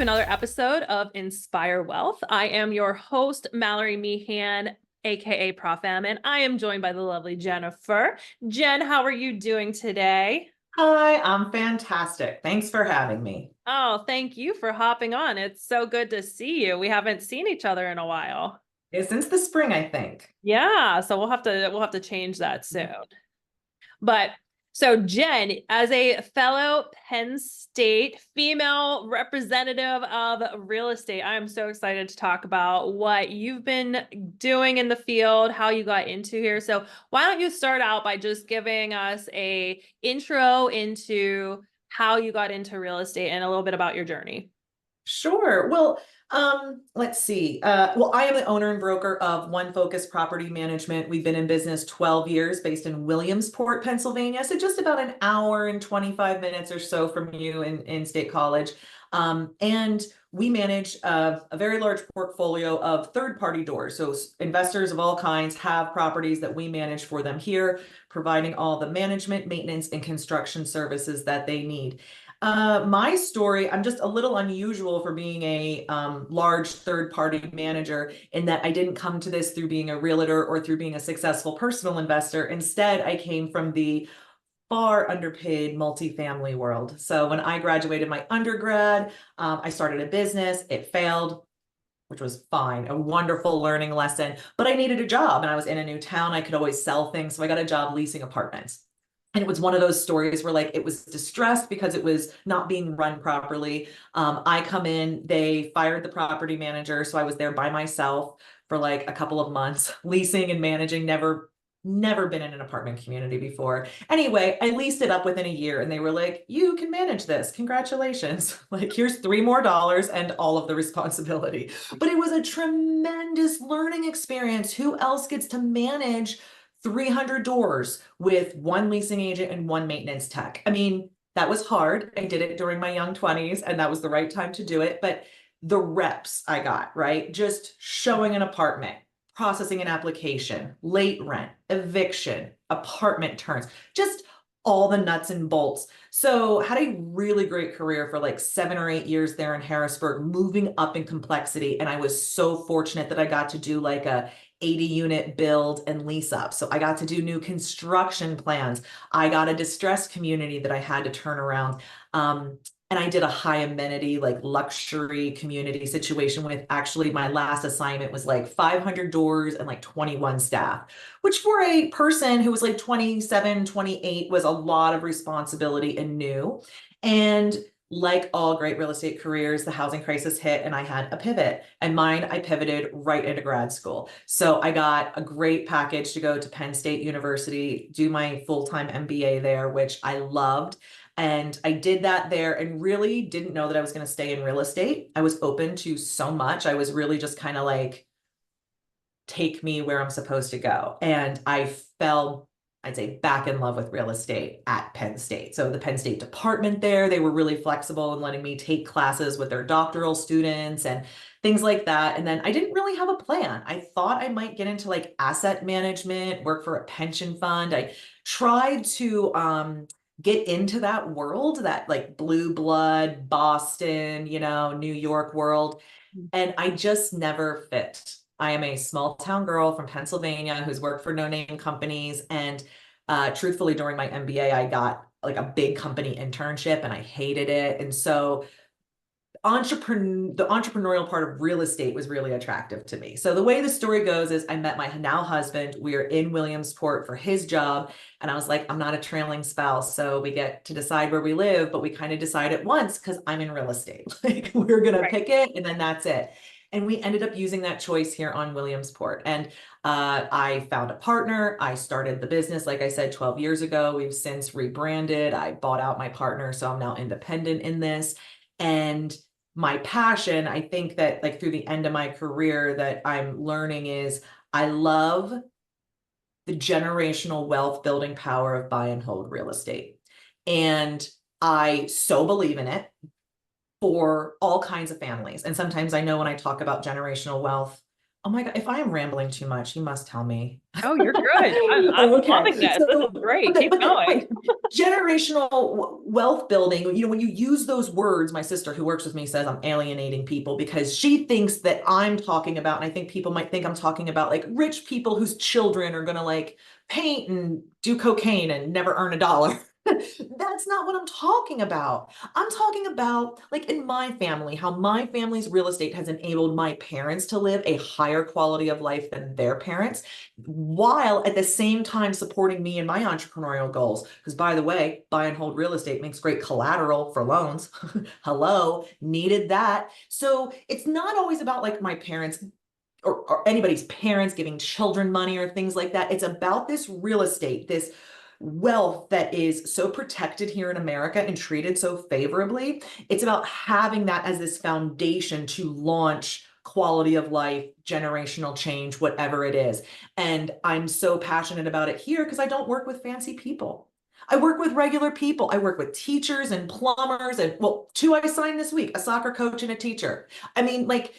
another episode of Inspire Wealth. I am your host, Mallory Meehan, aka Prof, and I am joined by the lovely Jennifer. Jen, how are you doing today? Hi, I'm fantastic. Thanks for having me. Oh, thank you for hopping on. It's so good to see you. We haven't seen each other in a while. Since the spring, I think. Yeah, so we'll have to change that soon. But so Jen, as a fellow Penn State female representative of real estate, I'm so excited to talk about what you've been doing in the field, how you got into here. So why don't you start out by just giving us a intro into how you got into real estate and a little bit about your journey. Sure. Well, let's see. Well, I am the owner and broker of One Focus Property Management. We've been in business 12 years, based in Williamsport, Pennsylvania. So just about an hour and 25 minutes or so from you in State College. And we manage a very large portfolio of third-party doors. So investors of all kinds have properties that we manage for them here, providing all the management, maintenance, and construction services that they need. My story, I'm just a little unusual for being a large third-party manager in that I didn't come to this through being a realtor or through being a successful personal investor. Instead, I came from the far underpaid multifamily world. So when I graduated my undergrad, I started a business. It failed, which was fine, a wonderful learning lesson, but I needed a job and I was in a new town. I could always sell things. So I got a job leasing apartments. And it was one of those stories where like it was distressed because it was not being run properly. I come in, they fired the property manager. So I was there by myself for like a couple of months, leasing and managing, never been in an apartment community before. Anyway, I leased it up within a year and they were like, you can manage this. Congratulations. Like, here's $3 more and all of the responsibility. But it was a tremendous learning experience. Who else gets to manage 300 doors with one leasing agent and one maintenance tech? I mean, that was hard. I did it during my young 20s and that was the right time to do it. But the reps I got, right? Just showing an apartment, processing an application, late rent, eviction, apartment turns, just all the nuts and bolts. So had a really great career for like 7 or 8 years there in Harrisburg, moving up in complexity. And I was so fortunate that I got to do like a 80 unit build and lease up. So I got to do new construction plans. I got a distressed community that I had to turn around. And I did a high amenity, like luxury community situation with actually my last assignment was like 500 doors and like 21 staff, which for a person who was like 27, 28 was a lot of responsibility and new. And like all great real estate careers, the housing crisis hit and I had a pivot. And mine, I pivoted right into grad school. So I got a great package to go to Penn State University, do my full-time MBA there, which I loved. And I did that there and really didn't know that I was going to stay in real estate. I was open to so much. I was really just kind of like, take me where I'm supposed to go. And I fell, I'd say, back in love with real estate at Penn State. So the Penn State department there, they were really flexible in letting me take classes with their doctoral students and things like that. And then I didn't really have a plan. I thought I might get into like asset management, work for a pension fund. I tried to get into that world, that like blue blood, Boston, New York world. And I just never fit. I am a small town girl from Pennsylvania who's worked for no name companies. And truthfully, during my MBA, I got like a big company internship and I hated it. And so the entrepreneurial part of real estate was really attractive to me. So the way the story goes is I met my now husband. We are in Williamsport for his job. And I was like, I'm not a trailing spouse. So we get to decide where we live, but we kind of decide at once because I'm in real estate. Like we're going to pick it and then that's it. And we ended up using that choice here on Williamsport. And I found a partner. I started the business, like I said, 12 years ago. We've since rebranded. I bought out my partner. So I'm now independent in this. And my passion, I think that like through the end of my career that I'm learning is I love the generational wealth building power of buy and hold real estate. And I so believe in it for all kinds of families. And sometimes I know when I talk about generational wealth, Oh my God, if I am rambling too much, you must tell me. Oh, you're good. I'm Okay. loving this. This is So, great. Keep going. generational wealth building, when you use those words, my sister who works with me says I'm alienating people because she thinks that I'm talking about, and I think people might think I'm talking about like rich people whose children are going to like paint and do cocaine and never earn a dollar. That's not what I'm talking about. I'm talking about, like in my family, how my family's real estate has enabled my parents to live a higher quality of life than their parents, while at the same time supporting me and my entrepreneurial goals. Because by the way, buy and hold real estate makes great collateral for loans. Hello, needed that. So it's not always about like my parents or anybody's parents giving children money or things like that. It's about this real estate, this wealth that is so protected here in America and treated so favorably. It's about having that as this foundation to launch quality of life, generational change, whatever it is. And I'm so passionate about it here because I don't work with fancy people. I work with regular people. I work with teachers and plumbers and, well, two I signed this week, a soccer coach and a teacher. I mean, like,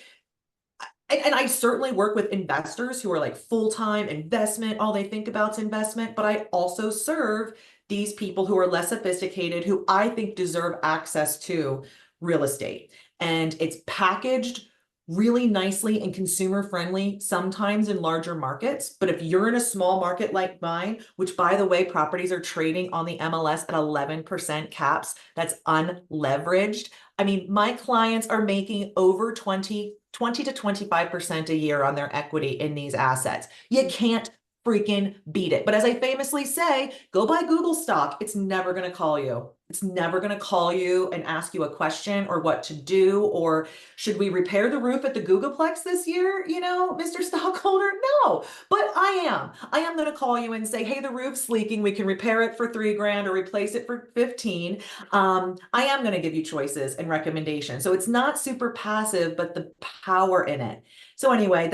and I certainly work with investors who are like full-time investment, all they think about is investment, but I also serve these people who are less sophisticated, who I think deserve access to real estate. And it's packaged really nicely and consumer friendly, sometimes in larger markets. But if you're in a small market like mine, which by the way, properties are trading on the MLS at 11% caps, that's unleveraged. I mean, my clients are making over 20 to 25% a year on their equity in these assets. You can't freaking beat it. But as I famously say, go buy Google stock. It's never going to call you. It's never going to call you and ask you a question or what to do, or should we repair the roof at the Googleplex this year, Mr. Stockholder? No, but I am going to call you and say, hey, the roof's leaking. We can repair it for $3,000 or replace it for 15. I am going to give you choices and recommendations. So it's not super passive, but the power in it. So anyway,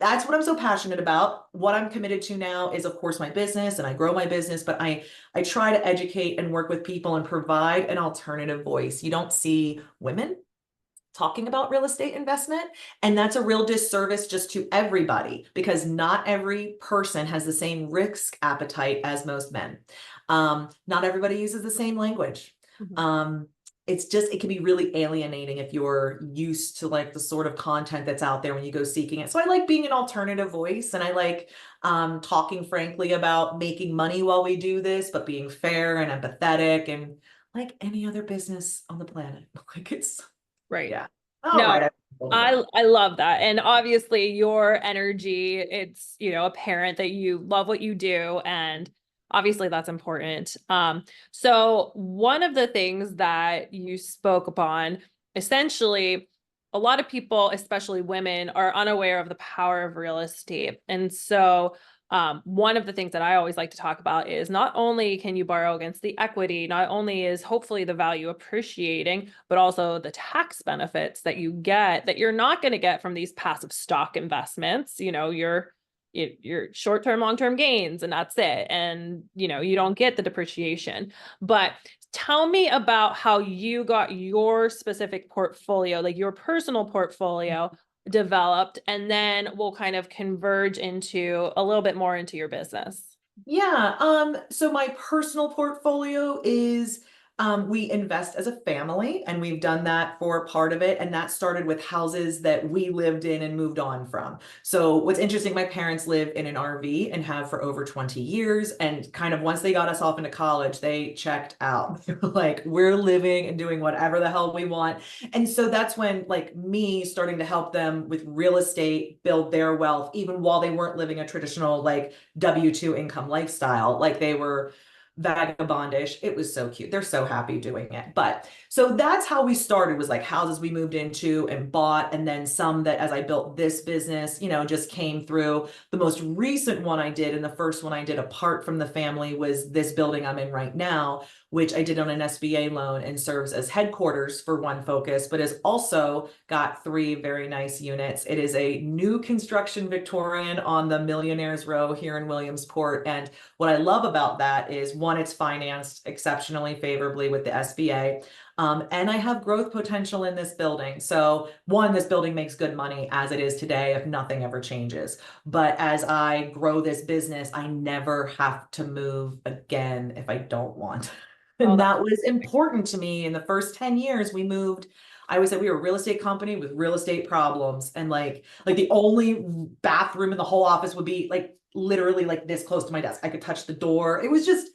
that's what I'm so passionate about. What I'm committed to now is, of course, my business, and I grow my business, but I try to educate and work with people and provide an alternative voice. You don't see women talking about real estate investment, and that's a real disservice just to everybody, because not every person has the same risk appetite as most men. Not everybody uses the same language. It can be really alienating if you're used to like the sort of content that's out there when you go seeking it. So I like being an alternative voice, and I like talking frankly about making money while we do this, but being fair and empathetic and like any other business on the planet. Like it's Right. yeah. All No, right. I love that. And obviously your energy, it's, apparent that you love what you do, and obviously that's important. So one of the things that you spoke upon, essentially, a lot of people, especially women, are unaware of the power of real estate. And so one of the things that I always like to talk about is not only can you borrow against the equity, not only is hopefully the value appreciating, but also the tax benefits that you get that you're not going to get from these passive stock investments. Your short-term, long-term gains, and that's it. And, you don't get the depreciation. But tell me about how you got your specific portfolio, like your personal portfolio developed, and then we'll kind of converge into a little bit more into your business. Yeah. So my personal portfolio is we invest as a family, and we've done that for part of it. And that started with houses that we lived in and moved on from. So what's interesting, my parents live in an RV and have for over 20 years. And kind of once they got us off into college, they checked out. They were like, we're living and doing whatever the hell we want. And so that's when like me starting to help them with real estate, build their wealth, even while they weren't living a traditional like W-2 income lifestyle, like they were vagabondish. It was so cute. They're so happy doing it. But so that's how we started, was like houses we moved into and bought. And then some that as I built this business, just came through. The most recent one I did, and the first one I did apart from the family, was this building I'm in right now, which I did on an SBA loan and serves as headquarters for One Focus, but has also got 3 very nice units. It is a new construction Victorian on the Millionaires Row here in Williamsport. And what I love about that is, one, it's financed exceptionally favorably with the SBA. And I have growth potential in this building. So one, this building makes good money as it is today if nothing ever changes. But as I grow this business, I never have to move again if I don't want. Oh, And that's that was important to me. In the first 10 years, we moved. I always said we were a real estate company with real estate problems. And like the only bathroom in the whole office would be like literally like this close to my desk. I could touch the door. It was just,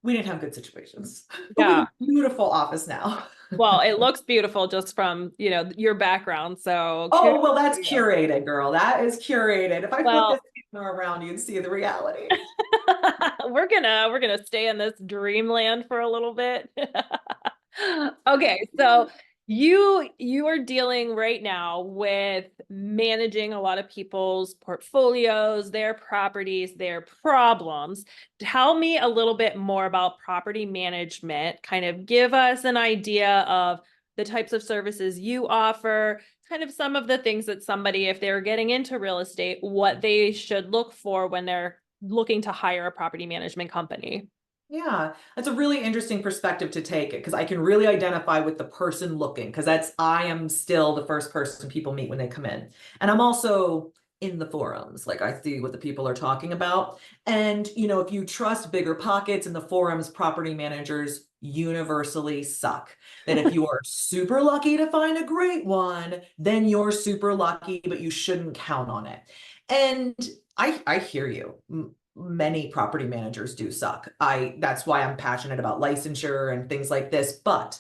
we didn't have good situations. But we have yeah. a beautiful office now. Well, it looks beautiful just from, your background. So kudos Oh, well, to that's you. curated, girl. That is curated. If I flip this Well, camera around, you'd see the reality. we're gonna stay in this dreamland for a little bit. Okay, so you are dealing right now with managing a lot of people's portfolios, their properties, their problems. Tell me a little bit more about property management. Kind of give us an idea of the types of services you offer, kind of some of the things that somebody, if they're getting into real estate, what they should look for when they're looking to hire a property management company. Yeah, that's a really interesting perspective to take it because I can really identify with the person looking because I am still the first person people meet when they come in. And I'm also in the forums, like I see what the people are talking about. And, if you trust bigger pockets in the forums, property managers universally suck. That if you are super lucky to find a great one, then you're super lucky, but you shouldn't count on it. And I hear you. Many property managers do suck. That's why I'm passionate about licensure and things like this. But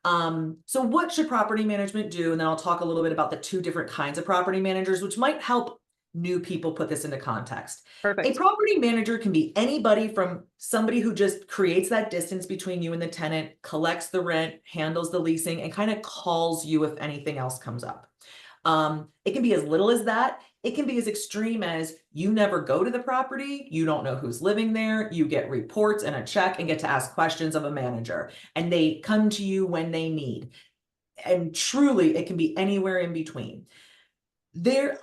so what should property management do? And then I'll talk a little bit about the two different kinds of property managers, which might help new people put this into context. A Perfect. property manager can be anybody from somebody who just creates that distance between you and the tenant, collects the rent, handles the leasing, and kind of calls you if anything else comes up. It can be as little as that. It can be as extreme as you never go to the property, you don't know who's living there, you get reports and a check and get to ask questions of a manager, and they come to you when they need. And truly, it can be anywhere in between.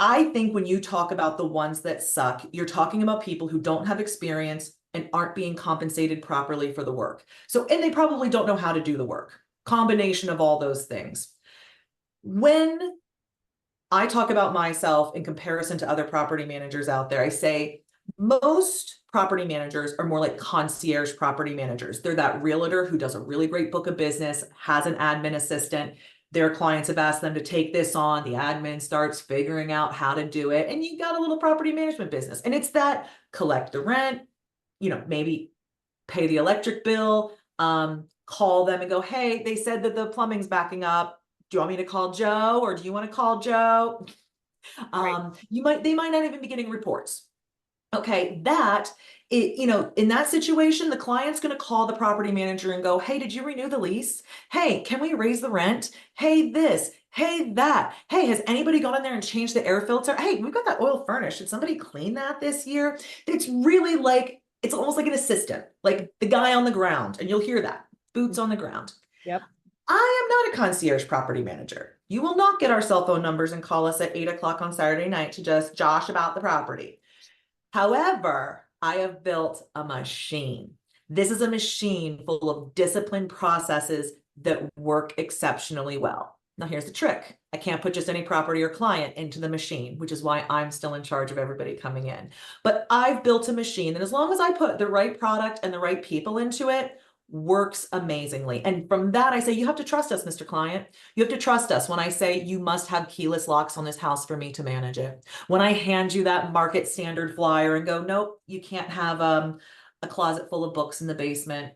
I think when you talk about the ones that suck, you're talking about people who don't have experience and aren't being compensated properly for the work. So, and they probably don't know how to do the work. Combination of all those things. When I talk about myself in comparison to other property managers out there, I say most property managers are more like concierge property managers. They're that realtor who does a really great book of business, has an admin assistant. Their clients have asked them to take this on. The admin starts figuring out how to do it. And you got a little property management business. And it's that collect the rent, maybe pay the electric bill, call them and go, hey, they said that the plumbing's backing up. Do you want me to call Joe or do you want to call Joe? Right. They might not even be getting reports. Okay, in that situation, the client's going to call the property manager and go, hey, did you renew the lease? Hey, can we raise the rent? Hey, this, hey, that. Hey, has anybody gone in there and changed the air filter? Hey, we've got that oil furnace. Should somebody clean that this year? It's really it's almost like an assistant, like the guy on the ground, and you'll hear that, boots on the ground. Yep. I am not a concierge property manager. You will not get our cell phone numbers and call us at 8 o'clock on Saturday night to just josh about the property. However, I have built a machine. This is a machine full of disciplined processes that work exceptionally well. Now, here's the trick. I can't put just any property or client into the machine, which is why I'm still in charge of everybody coming in. But I've built a machine, and as long as I put the right product and the right people into it, works amazingly. And from that, I say, you have to trust us, Mr. Client. You have to trust us when I say you must have keyless locks on this house for me to manage it. When I hand you that market standard flyer and go, nope, you can't have a closet full of books in the basement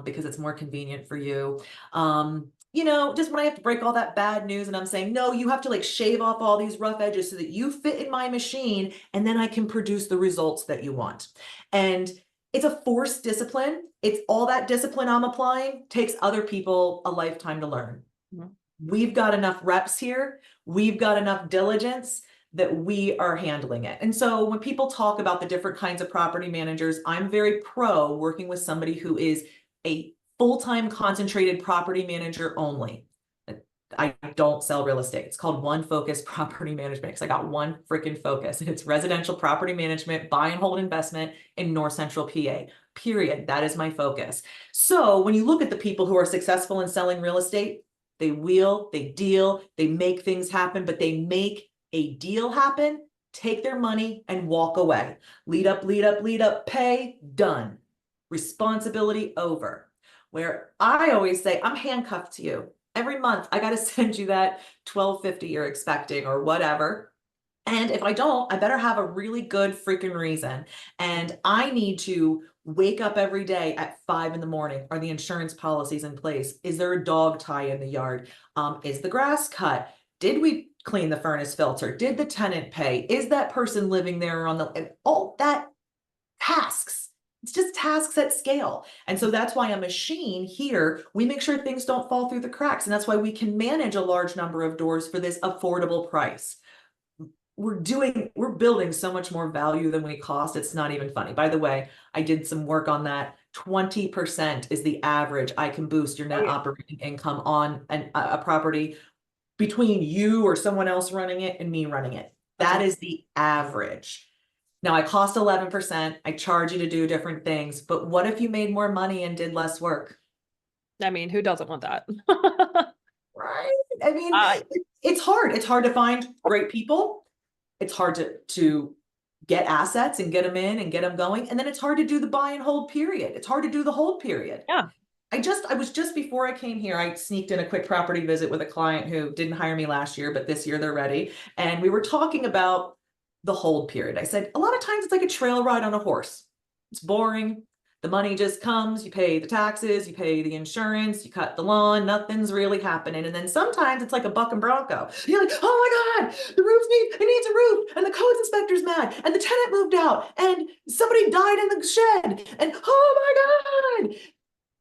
because it's more convenient for you. Just when I have to break all that bad news and I'm saying, no, you have to shave off all these rough edges so that you fit in my machine and then I can produce the results that you want. And it's a forced discipline. It's all that discipline I'm applying takes other people a lifetime to learn. Mhm. We've got enough reps here. We've got enough diligence that we are handling it. And so when people talk about the different kinds of property managers, I'm very pro working with somebody who is a full-time concentrated property manager only. I don't sell real estate. It's called One Focus Property Management because I got one freaking focus. And it's residential property management, buy and hold investment in North Central PA. Period. That is my focus. So when you look at the people who are successful in selling real estate, they wheel, they deal, they make things happen, but they make a deal happen, take their money and walk away. Lead up, lead up, lead up, pay, done. Responsibility over. Where I always say, I'm handcuffed to you. Every month, I got to send you that $12.50 you're expecting or whatever. And if I don't, I better have a really good freaking reason. And I need to wake up every day at 5 in the morning. Are the insurance policies in place? Is there a dog tie in the yard? Is the grass cut? Did we clean the furnace filter? Did the tenant pay? Is that person living there on the, all that tasks. It's just tasks at scale. And so that's why a machine here, we make sure things don't fall through the cracks. And that's why we can manage a large number of doors for this affordable price. We're building so much more value than we cost. It's not even funny. By the way, I did some work on that. 20% is the average I can boost your net operating income on a property between you or someone else running it and me running it. That is the average. Now I cost 11%. I charge you to do different things, but what if you made more money and did less work? I mean, who doesn't want that? Right? I mean, it's hard. It's hard to find great people. It's hard to get assets and get them in and get them going. And then it's hard to do the buy and hold period. It's hard to do the hold period. Yeah. I was just before I came here, I sneaked in a quick property visit with a client who didn't hire me last year, but this year they're ready. And we were talking about the hold period. I said, a lot of times it's like a trail ride on a horse. It's boring. The money just comes, you pay the taxes, you pay the insurance, you cut the lawn, nothing's really happening. And then sometimes it's like a buck and bronco. You're like, oh my God, it needs a roof. And the codes inspector's mad. And the tenant moved out. And somebody died in the shed. And oh my God.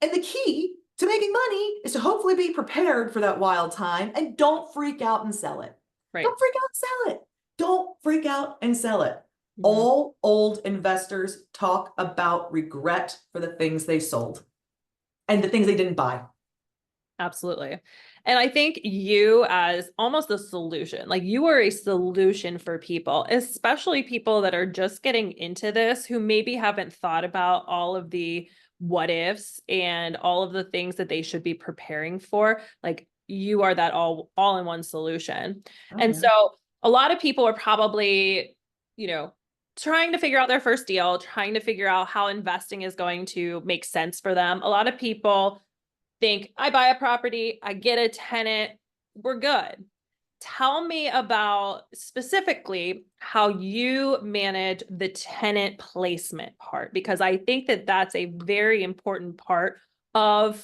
And the key to making money is to hopefully be prepared for that wild time and don't freak out and sell it. Right. Don't freak out and sell it. Don't freak out and sell it. All old investors talk about regret for the things they sold and the things they didn't buy. Absolutely. And I think you as almost a solution, like you are a solution for people, especially people that are just getting into this, who maybe haven't thought about all of the what ifs and all of the things that they should be preparing for. Like you are that all in one solution. And so a lot of people are probably, trying to figure out their first deal, trying to figure out how investing is going to make sense for them. A lot of people think, I buy a property, I get a tenant, we're good. Tell me about specifically how you manage the tenant placement part, because I think that that's a very important part of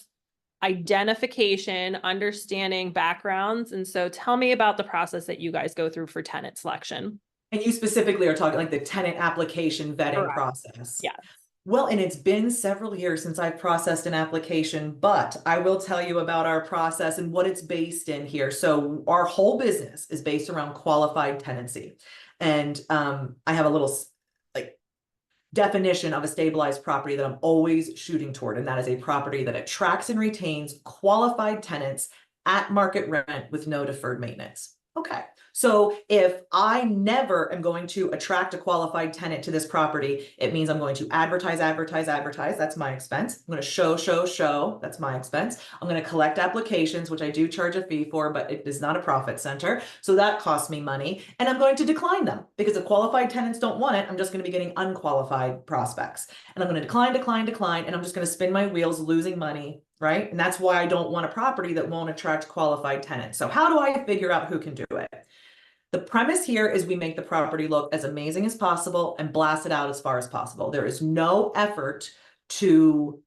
identification, understanding backgrounds. And so tell me about the process that you guys go through for tenant selection. And you specifically are talking like the tenant application vetting process. Yeah. Well, and it's been several years since I've processed an application, but I will tell you about our process and what it's based in here. So our whole business is based around qualified tenancy. And I have a little definition of a stabilized property that I'm always shooting toward. And that is a property that attracts and retains qualified tenants at market rent with no deferred maintenance. Okay. So if I never am going to attract a qualified tenant to this property, it means I'm going to advertise. That's my expense. I'm going to show. That's my expense. I'm going to collect applications, which I do charge a fee for, but it is not a profit center. So that costs me money. And I'm going to decline them because if qualified tenants don't want it, I'm just going to be getting unqualified prospects. And I'm going to decline. And I'm just going to spin my wheels losing money. Right. And that's why I don't want a property that won't attract qualified tenants. So how do I figure out who can do it? The premise here is we make the property look as amazing as possible and blast it out as far as possible. There is no effort to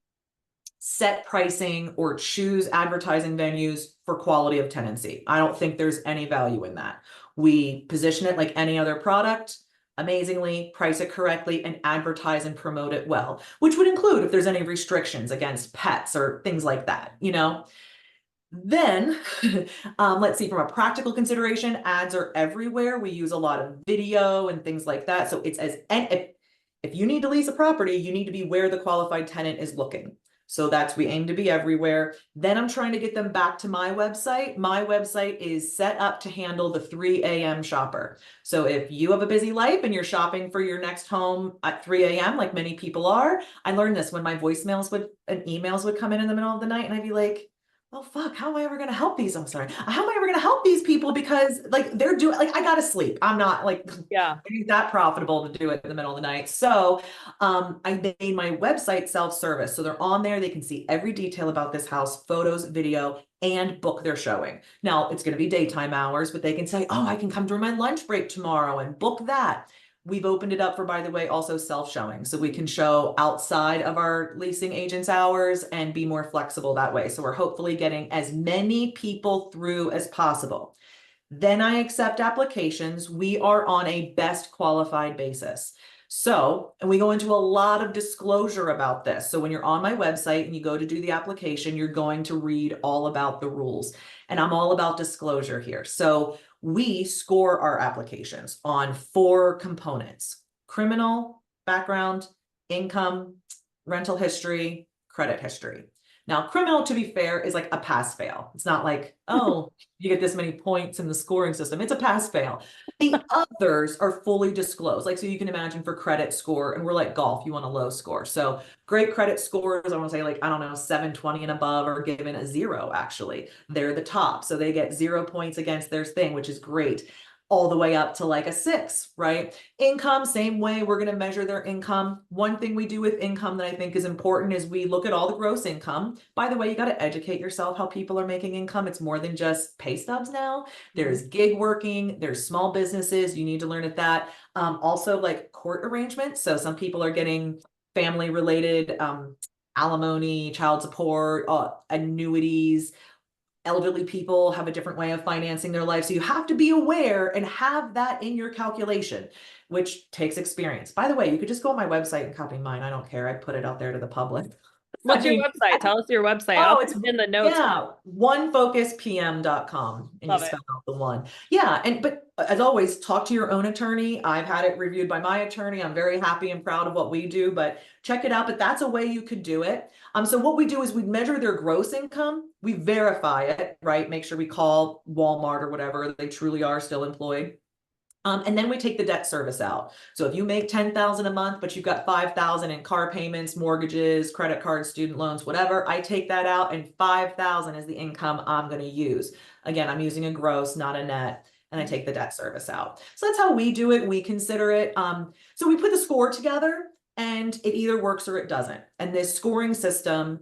set pricing or choose advertising venues for quality of tenancy. I don't think there's any value in that. We position it like any other product amazingly, price it correctly, and advertise and promote it well, which would include if there's any restrictions against pets or things like that, Then, let's see, from a practical consideration, ads are everywhere. We use a lot of video and things like that. So it's if you need to lease a property, you need to be where the qualified tenant is looking. So we aim to be everywhere. Then I'm trying to get them back to my website. My website is set up to handle the 3 a.m. shopper. So if you have a busy life and you're shopping for your next home at 3 a.m., like many people are, I learned this when my voicemails and emails would come in the middle of the night, and I'd be like, oh fuck, how am I ever going to help these? I'm sorry. How am I ever going to help these people? Because like they're doing, like, I gotta sleep. I'm not like that profitable to do it in the middle of the night. So I made my website self-service. So they're on there. They can see every detail about this house, photos, video, and book their showing. Now it's going to be daytime hours, but they can say, oh, I can come during my lunch break tomorrow and book that. We've opened it up for, by the way, also self-showing. So we can show outside of our leasing agent's hours and be more flexible that way. So we're hopefully getting as many people through as possible. Then I accept applications. We are on a best qualified basis. So, and we go into a lot of disclosure about this. So when you're on my website and you go to do the application, you're going to read all about the rules. And I'm all about disclosure here. So we score our applications on 4 components: criminal background, income, rental history, credit history. Now, criminal, to be fair, is like a pass fail. It's not like, oh, you get this many points in the scoring system. It's a pass fail. The others are fully disclosed. Like, so you can imagine for credit score, and we're like golf, you want a low score. So great credit scores, I want to say like, I don't know, 720 and above are given a 0, actually. They're the top. So they get 0 points against their thing, which is great. All the way up to like a 6, right? Income, same way, we're going to measure their income. One thing we do with income that I think is important is we look at all the gross income. By the way, you got to educate yourself how people are making income. It's more than just pay stubs now. There's gig working, there's small businesses. You need to learn at that. Also like court arrangements. So some people are getting family related alimony, child support, annuities. Elderly people have a different way of financing their life. So you have to be aware and have that in your calculation, which takes experience. By the way, you could just go on my website and copy mine. I don't care. I put it out there to the public. What's your website? Tell us your website. Oh, I'll it's put it in the notes. Yeah, onefocuspm.com, and Love you it. spell out the one. Yeah, but as always, talk to your own attorney. I've had it reviewed by my attorney. I'm very happy and proud of what we do, but check it out. But that's a way you could do it. So what we do is we measure their gross income. We verify it, right? Make sure we call Walmart or whatever. They truly are still employed. And then we take the debt service out. So if you make 10,000 a month, but you've got 5,000 in car payments, mortgages, credit cards, student loans, whatever, I take that out, and 5,000 is the income I'm going to use. Again, I'm using a gross, not a net, and I take the debt service out. So that's how we do it. We consider it. So we put the score together, and it either works or it doesn't. And this scoring system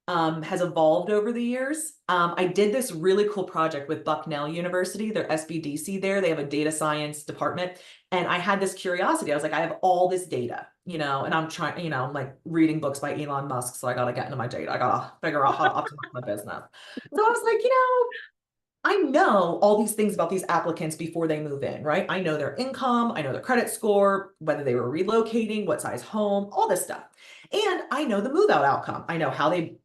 has evolved over the years. I did this really cool project with Bucknell University, their SBDC there. They have a data science department. And I had this curiosity. I was like, I have all this data, and I'm trying, I'm like reading books by Elon Musk. So I got to get into my data. I got to figure out how to optimize my business. So I was like, I know all these things about these applicants before they move in, right? I know their income, I know their credit score, whether they were relocating, what size home, all this stuff. And I know the move out outcome. I know how they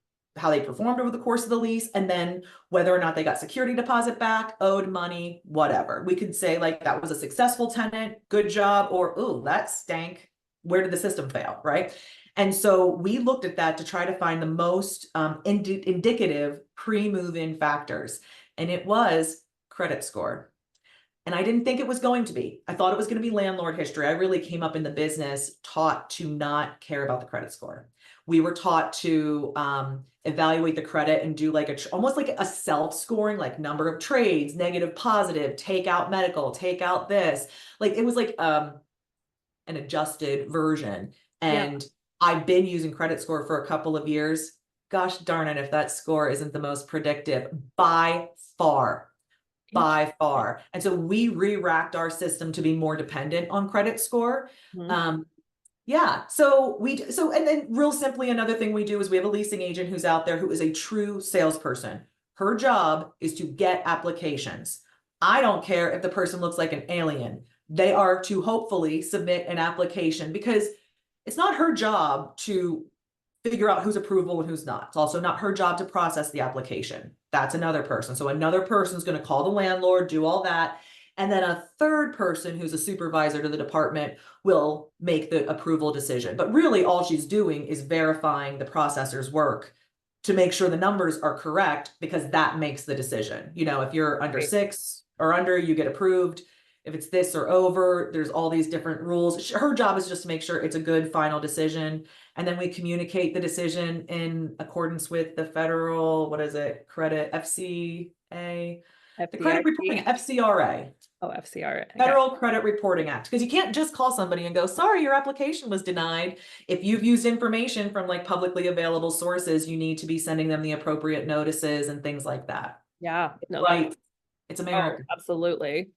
performed over the course of the lease, and then whether or not they got security deposit back, owed money, whatever. We could say like that was a successful tenant, good job, or ooh, that stank. Where did the system fail, right? And so we looked at that to try to find the most indicative pre-move-in factors, and it was credit score. And I didn't think it was going to be. I thought it was going to be landlord history. I really came up in the business taught to not care about the credit score. We were taught to evaluate the credit and do like almost like a self-scoring, like number of trades, negative, positive, take out medical, take out this. Like it was like an adjusted version. And I've been using credit score for a couple of years. Gosh darn it, if that score isn't the most predictive by far. By far. And so we re-racked our system to be more dependent on credit score. Yeah. So and then real simply, another thing we do is we have a leasing agent who's out there who is a true salesperson. Her job is to get applications. I don't care if the person looks like an alien. They are to hopefully submit an application, because it's not her job to figure out who's approval and who's not. It's also not her job to process the application. That's another person. So another person's going to call the landlord, do all that. And then a third person who's a supervisor to the department will make the approval decision. But really all she's doing is verifying the processor's work to make sure the numbers are correct, because that makes the decision. You know, if you're under Right. 6 or under, you get approved. If it's this or over, there's all these different rules. Her job is just to make sure it's a good final decision. And then we communicate the decision in accordance with the federal, what is it, credit, FCA, the credit reporting, FDIC. FCRA, Oh, FCR. Okay. Federal Credit Reporting Act. Because you can't just call somebody and go, sorry, your application was denied. If you've used information from like publicly available sources, you need to be sending them the appropriate notices and things like that. Yeah. No, Right. It's oh, America. absolutely.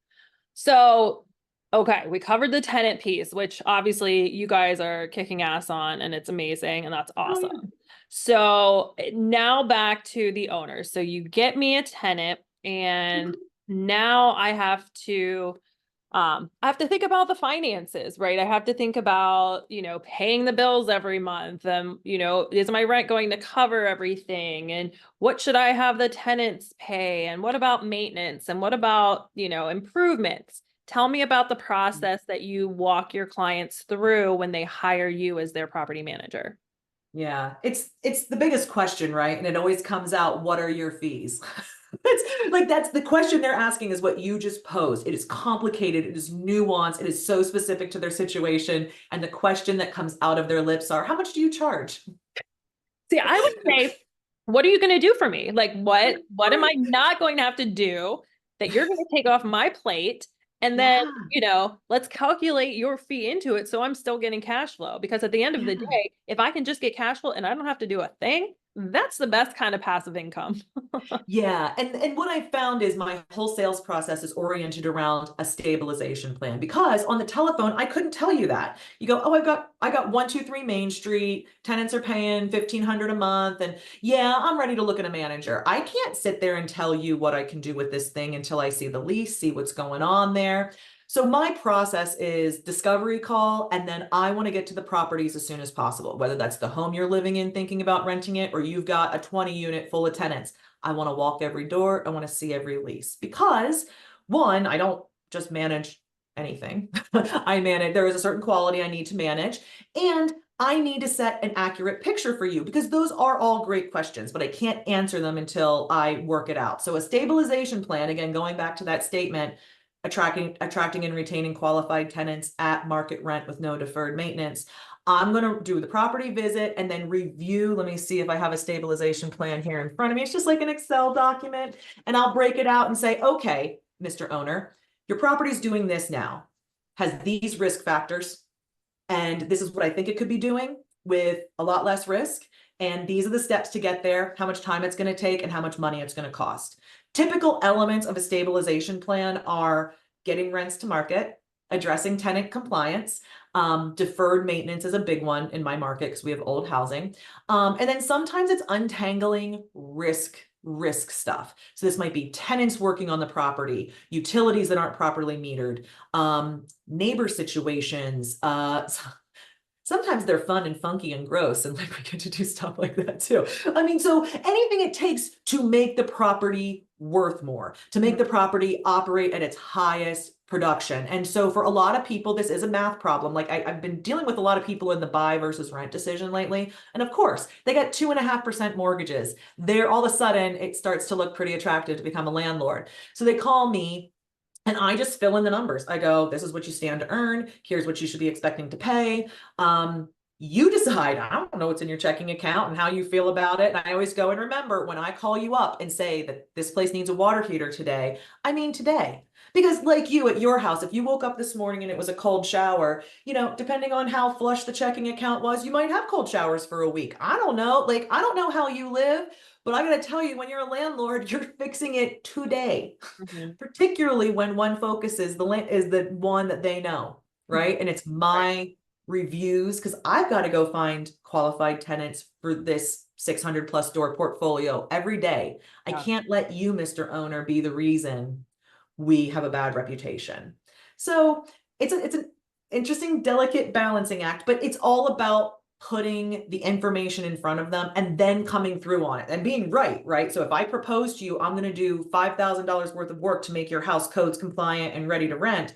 So, okay, we covered the tenant piece, which obviously you guys are kicking ass on, and it's amazing, and that's awesome. Oh, yeah. So now back to the owners. So you get me a tenant, and now I have to think about the finances, right? I have to think about, paying the bills every month. Is my rent going to cover everything? And what should I have the tenants pay? And what about maintenance? And what about, improvements? Tell me about the process that you walk your clients through when they hire you as their property manager. Yeah, it's the biggest question, right? And it always comes out, what are your fees? It's like that's the question they're asking, is what you just posed. It is complicated, it is nuanced, it is so specific to their situation. And the question that comes out of their lips are, how much do you charge? See, I would say, what are you going to do for me? Like, what am I not going to have to do that you're going to take off my plate? And then, Yeah, let's calculate your fee into it so I'm still getting cash flow. Because at the end of the yeah. day, if I can just get cash flow and I don't have to do a thing, that's the best kind of passive income. Yeah, and what I found is my whole sales process is oriented around a stabilization plan, because on the telephone I couldn't tell you that. You go, oh, I got 123 Main Street, tenants are paying 1,500 a month, and yeah, I'm ready to look at a manager. I can't sit there and tell you what I can do with this thing until I see the lease, see what's going on there. So my process is discovery call, and then I want to get to the properties as soon as possible, whether that's the home you're living in thinking about renting it, or you've got a 20 unit full of tenants. I want to walk every door. I want to see every lease, because one, I don't just manage anything. There is a certain quality I need to manage, and I need to set an accurate picture for you, because those are all great questions, but I can't answer them until I work it out. So a stabilization plan, again, going back to that statement, attracting and retaining qualified tenants at market rent with no deferred maintenance. I'm going to do the property visit and then review. Let me see if I have a stabilization plan here in front of me. It's just like an Excel document, and I'll break it out and say, okay, Mr. Owner, your property's doing this now, has these risk factors, and this is what I think it could be doing with a lot less risk. And these are the steps to get there, how much time it's going to take, and how much money it's going to cost. Typical elements of a stabilization plan are getting rents to market, addressing tenant compliance, deferred maintenance is a big one in my market because we have old housing. And then sometimes it's untangling risk stuff. So this might be tenants working on the property, utilities that aren't properly metered, neighbor situations, sometimes they're fun and funky and gross, and like we get to do stuff like that too. I mean, so anything it takes to make the property worth more, to make the property operate at its highest production. And so for a lot of people, this is a math problem. Like I've been dealing with a lot of people in the buy versus rent decision lately. And of course, they got 2.5% mortgages. There, all of a sudden, it starts to look pretty attractive to become a landlord. So they call me, and I just fill in the numbers. I go, this is what you stand to earn. Here's what you should be expecting to pay. You decide. I don't know what's in your checking account and how you feel about it. And I always go, and remember, when I call you up and say that this place needs a water heater today, I mean today. Because like you at your house, if you woke up this morning and it was a cold shower, depending on how flush the checking account was, you might have cold showers for a week. I don't know. Like, I don't know how you live, but I got to tell you, when you're a landlord, you're fixing it today, particularly when one focus is the one that they know, right? And it's my reviews, because I've got to go find qualified tenants for this 600 plus door portfolio every day. I can't let you, Mr. Owner, be the reason we have a bad reputation. So it's an interesting, delicate balancing act, but it's all about putting the information in front of them and then coming through on it and being right? So if I propose to you, I'm going to do $5,000 worth of work to make your house codes compliant and ready to rent,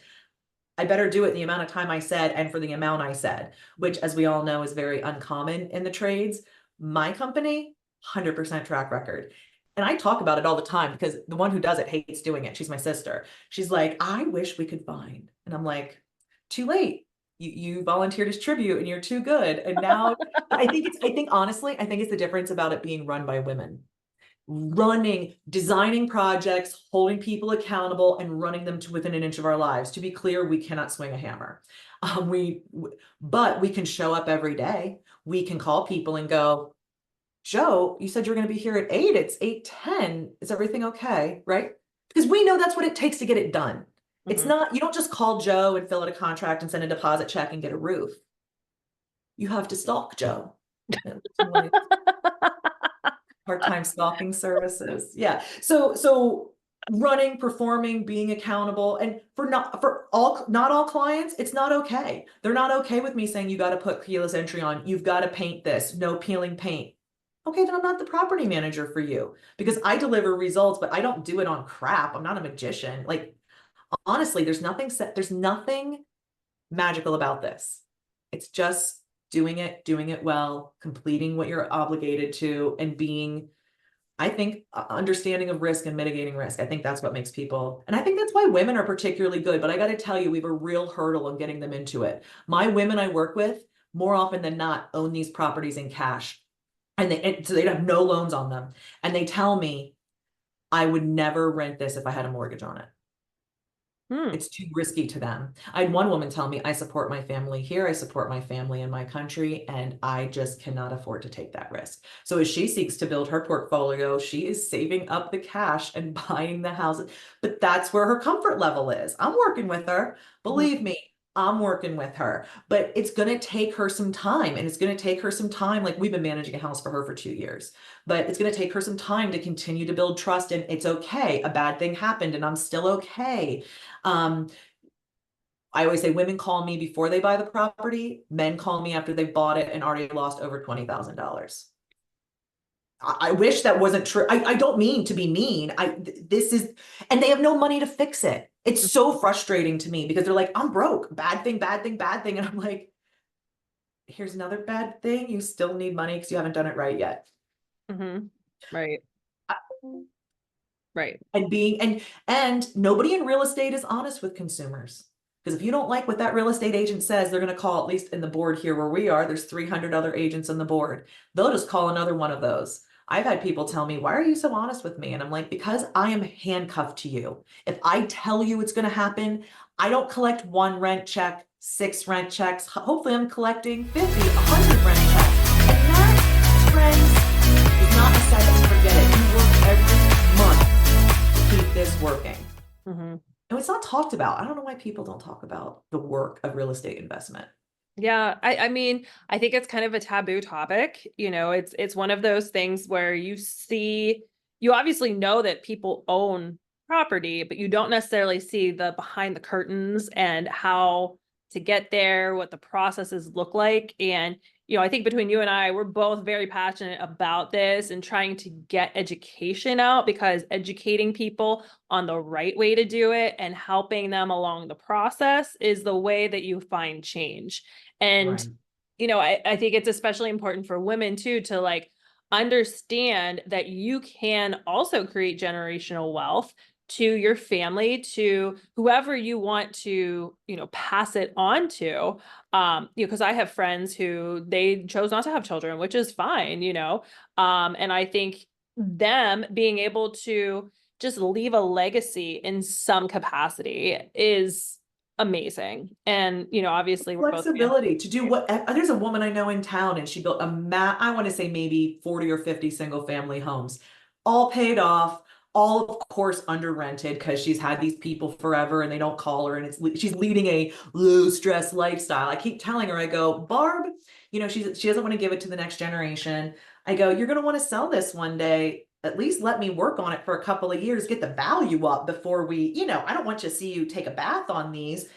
I better do it in the amount of time I said and for the amount I said, which, as we all know, is very uncommon in the trades. My company, 100% track record. And I talk about it all the time because the one who does it hates doing it. She's my sister. She's like, I wish we could find. And I'm like, too late. You volunteered as tribute and you're too good. And now I think honestly, I think it's the difference about it being run by women. Running, designing projects, holding people accountable, and running them to within an inch of our lives. To be clear, we cannot swing a hammer. But we can show up every day. We can call people and go, Joe, you said you're going to be here at 8. It's 8:10. Is everything okay? Right? Because we know that's what it takes to get it done. It's not, you don't just call Joe and fill out a contract and send a deposit check and get a roof. You have to stalk Joe. Part-time stalking services. Yeah. So running, performing, being accountable, and not all clients, it's not okay. They're not okay with me saying you got to put keyless entry on, you've got to paint this, no peeling paint. Okay, then I'm not the property manager for you because I deliver results, but I don't do it on crap. I'm not a magician. Like, honestly, there's nothing magical about this. It's just doing it well, completing what you're obligated to, and being, I think, understanding of risk and mitigating risk. I think that's what makes people, and I think that's why women are particularly good, but I got to tell you, we have a real hurdle in getting them into it. My women I work with, more often than not, own these properties in cash, and so they have no loans on them. And they tell me, I would never rent this if I had a mortgage on it. It's too risky to them. I had one woman tell me, I support my family here, I support my family in my country, and I just cannot afford to take that risk. So as she seeks to build her portfolio, she is saving up the cash and buying the houses. But that's where her comfort level is. I'm working with her. Believe me, I'm working with her. But it's going to take her some time. And it's going to take her some time. Like, we've been managing a house for her for 2 years. But it's going to take her some time to continue to build trust. And it's okay. A bad thing happened and I'm still okay. I always say women call me before they buy the property. Men call me after they've bought it and already lost over $20,000. I wish that wasn't true. I don't mean to be mean. This is, and they have no money to fix it. It's so frustrating to me because they're like, I'm broke, bad thing, bad thing, bad thing. And I'm like, here's another bad thing. You still need money because you haven't done it right yet. Right. Right. And nobody in real estate is honest with consumers. Because if you don't like what that real estate agent says, they're going to call, at least in the board here where we are, there's 300 other agents on the board. They'll just call another one of those. I've had people tell me, why are you so honest with me? And I'm like, because I am handcuffed to you. If I tell you it's going to happen, I don't collect 1 rent check, 6 rent checks. Hopefully I'm collecting 50, 100 rent checks. And that, friends, is not a set and forget it. You work every month to keep this working. And it's not talked about. I don't know why people don't talk about the work of real estate investment. Yeah, I mean, I think it's kind of a taboo topic. It's one of those things where you obviously know that people own property, but you don't necessarily see the behind the curtains and how to get there, what the processes look like. And, I think between you and I, we're both very passionate about this and trying to get education out, because educating people on the right way to do it and helping them along the process is the way that you find change. And, I think it's especially important for women too, to like understand that you can also create generational wealth to your family, to whoever you want to, pass it on to. Because I have friends who they chose not to have children, which is fine, and I think them being able to just leave a legacy in some capacity is amazing. And, obviously we're both flexibility to do what, there's a woman I know in town and she built I want to say maybe 40 or 50 single family homes, all paid off, all of course under rented because she's had these people forever and they don't call her, and she's leading a low stress lifestyle. I keep telling her, I go, Barb, she doesn't want to give it to the next generation. I go, you're going to want to sell this one day. At least let me work on it for a couple of years, get the value up before we, I don't want you to see you take a bath on these.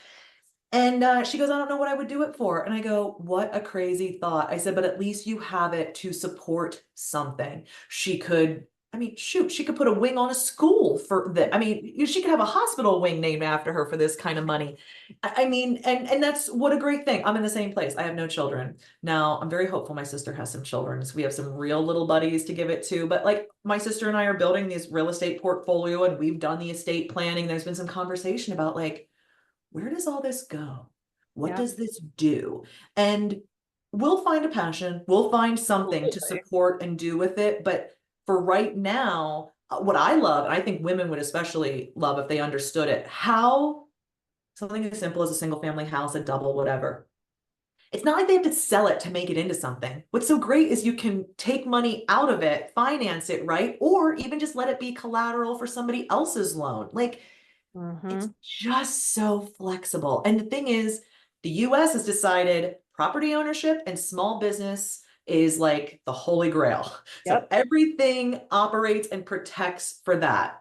And she goes, I don't know what I would do it for. And I go, what a crazy thought. I said, but at least you have it to support something. She could, I mean, shoot, she could put a wing on a school for that. I mean, she could have a hospital wing named after her for this kind of money. I mean, and that's what a great thing. I'm in the same place. I have no children. Now, I'm very hopeful my sister has some children. So we have some real little buddies to give it to. But like my sister and I are building this real estate portfolio and we've done the estate planning. There's been some conversation about like, where does all this go? What Yeah, does this do? And we'll find a passion, we'll find something to absolutely. support and do with it. But for right now, what I love, and I think women would especially love if they understood it, how something as simple as a single family house, a double, whatever. It's not like they have to sell it to make it into something. What's so great is you can take money out of it, finance it, right? Or even just let it be collateral for somebody else's loan. Like, it's Mhm. just so flexible. And the thing is, the US has decided property ownership and small business is like the holy grail. So Yep. everything operates and protects for that.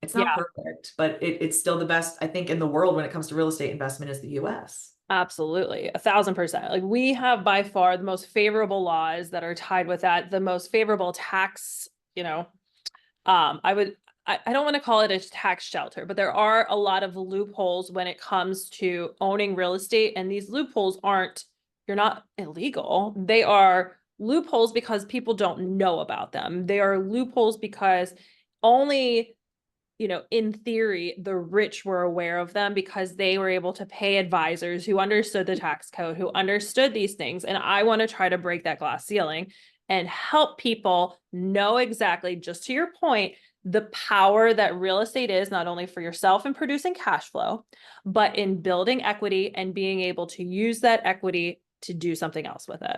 It's not Yeah, perfect, but it's still the best, I think, in the world when it comes to real estate investment is the US. absolutely. 1,000%. Like we have by far the most favorable laws that are tied with that, the most favorable tax, you know, I would, I don't want to call it a tax shelter, but there are a lot of loopholes when it comes to owning real estate. And these loopholes aren't, you're not illegal. They are loopholes because people don't know about them. They are loopholes because only, in theory, the rich were aware of them because they were able to pay advisors who understood the tax code, who understood these things. And I want to try to break that glass ceiling and help people know exactly, just to your point, the power that real estate is, not only for yourself in producing cash flow, but in building equity and being able to use that equity to do something else with it.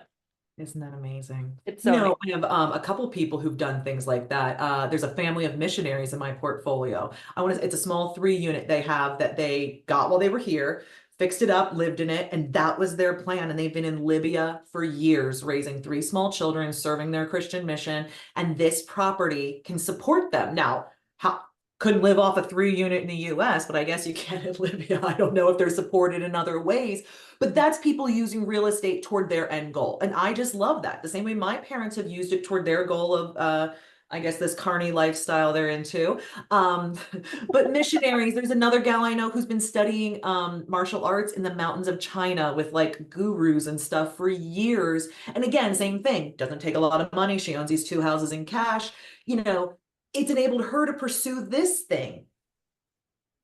Isn't that amazing? It's You so know, amazing. I have a couple people who've done things like that. There's a family of missionaries in my portfolio. It's a small 3 unit they have that they got while they were here, fixed it up, lived in it, and that was their plan. And they've been in Libya for years, raising 3 small children, serving their Christian mission, and this property can support them. Now, how couldn't live off a 3 unit in the US, but I guess you can in Libya. I don't know if they're supported in other ways. But that's people using real estate toward their end goal. And I just love that. The same way my parents have used it toward their goal of, I guess, this carny lifestyle they're into. Um, but missionaries, there's another gal I know who's been studying martial arts in the mountains of China with like gurus and stuff for years. And again, same thing, doesn't take a lot of money. She owns these 2 houses in cash. You know, it's enabled her to pursue this thing.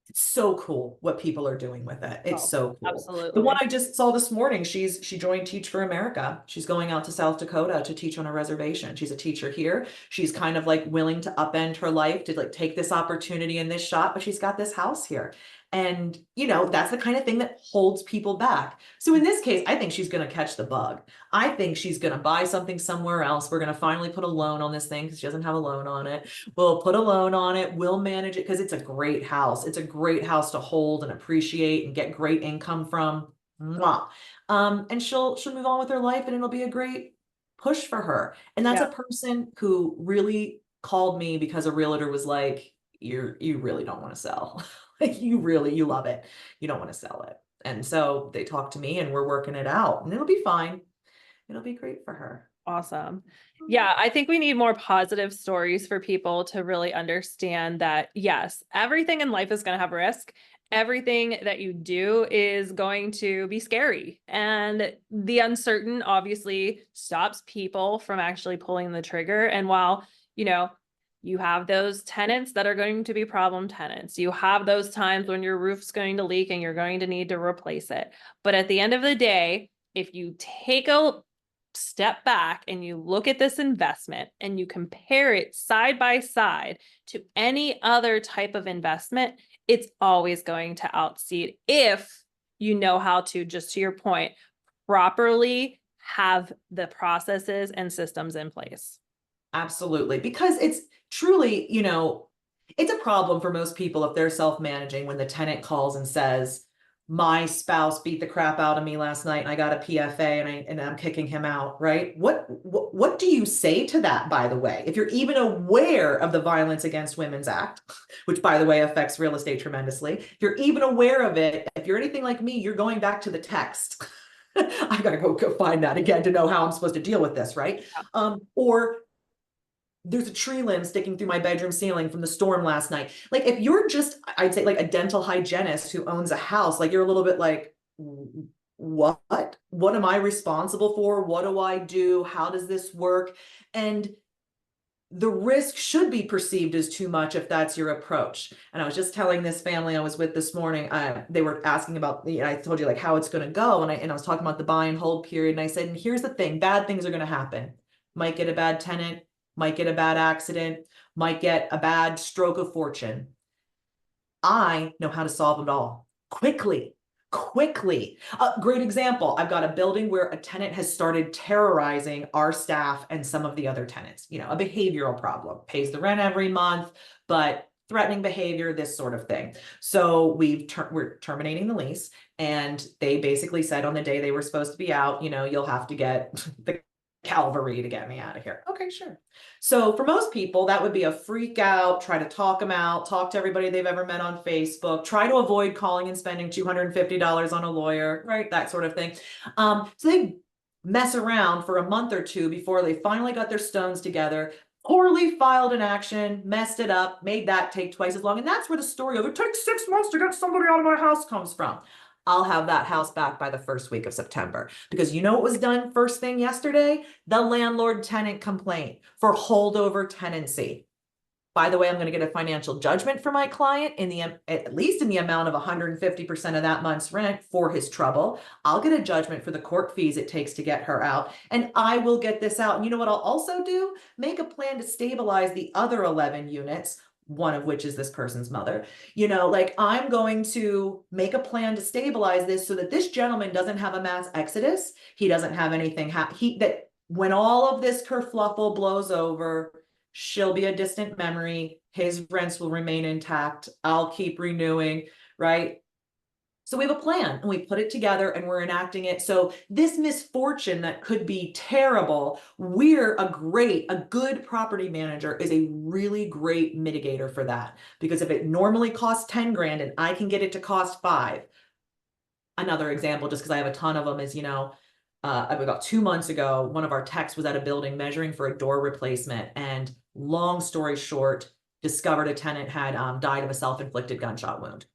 It's so cool what people are doing with it. It's Oh, so cool. The one absolutely. I just saw this morning, she joined Teach for America. She's going out to South Dakota to teach on a reservation. She's a teacher here. She's kind of like willing to upend her life to like take this opportunity and this shot, but she's got this house here. And that's the kind of thing that holds people back. So in this case, I think she's going to catch the bug. I think she's going to buy something somewhere else. We're going to finally put a loan on this thing because she doesn't have a loan on it. We'll put a loan on it. We'll manage it because it's a great house. It's a great house to hold and appreciate and get great income from. Mwah. And she'll move on with her life and it'll be a great push for her. And that's Yeah. a person who really called me because a realtor was like, you really don't want to sell. Like you love it. You don't want to sell it. And so they talked to me and we're working it out and it'll be fine. It'll be great for her. Awesome. Yeah, I think we need more positive stories for people to really understand that, yes, everything in life is going to have risk. Everything that you do is going to be scary. And the uncertain obviously stops people from actually pulling the trigger. And while, you know, you have those tenants that are going to be problem tenants, you have those times when your roof's going to leak and you're going to need to replace it. But at the end of the day, if you take a step back and you look at this investment and you compare it side by side to any other type of investment, it's always going to outseed if you know how to, just to your point, properly have the processes and systems in place. Absolutely. Because it's truly, it's a problem for most people if they're self-managing when the tenant calls and says, my spouse beat the crap out of me last night and I got a PFA and I'm kicking him out, right? What do you say to that, by the way? If you're even aware of the Violence Against Women's Act, which by the way affects real estate tremendously, if you're even aware of it, if you're anything like me, you're going back to the text. I gotta go find that again to know how I'm supposed to deal with this, right? Or there's a tree limb sticking through my bedroom ceiling from the storm last night. Like if you're just, I'd say like a dental hygienist who owns a house, like you're a little bit like, what am I responsible for? What do I do? How does this work? And the risk should be perceived as too much if that's your approach. And I was just telling this family I was with this morning, they were asking about I told you like how it's going to go. And I was talking about the buy and hold period. And I said, and here's the thing, bad things are going to happen. Might get a bad tenant, might get a bad accident, might get a bad stroke of fortune. I know how to solve it all quickly. Great example. I've got a building where a tenant has started terrorizing our staff and some of the other tenants, a behavioral problem, pays the rent every month, but threatening behavior, this sort of thing. So we're terminating the lease, and they basically said on the day they were supposed to be out, you'll have to get the cavalry to get me out of here. Okay, sure. So for most people, that would be a freak out, try to talk them out, talk to everybody they've ever met on Facebook, try to avoid calling and spending $250 on a lawyer, right? That sort of thing. So they mess around for a month or two before they finally got their stones together, poorly filed an action, messed it up, made that take twice as long. And that's where the story of it takes 6 months to get somebody out of my house comes from. I'll have that house back by the first week of September, because you know what was done first thing yesterday? The landlord tenant complaint for holdover tenancy. By the way, I'm going to get a financial judgment for my client at least in the amount of 150% of that month's rent for his trouble. I'll get a judgment for the court fees it takes to get her out, and I will get this out. And you know what I'll also do? Make a plan to stabilize the other 11 units, one of which is this person's mother. Like I'm going to make a plan to stabilize this so that this gentleman doesn't have a mass exodus. He doesn't have anything that when all of this kerfluffle blows over, she'll be a distant memory. His rents will remain intact. I'll keep renewing, right? So we have a plan and we put it together and we're enacting it. So this misfortune that could be terrible, a good property manager is a really great mitigator for that. Because if it normally costs 10 grand and I can get it to cost 5. Another example, just because I have a ton of them, is, about 2 months ago, one of our techs was at a building measuring for a door replacement, and long story short, discovered a tenant had died of a self-inflicted gunshot wound.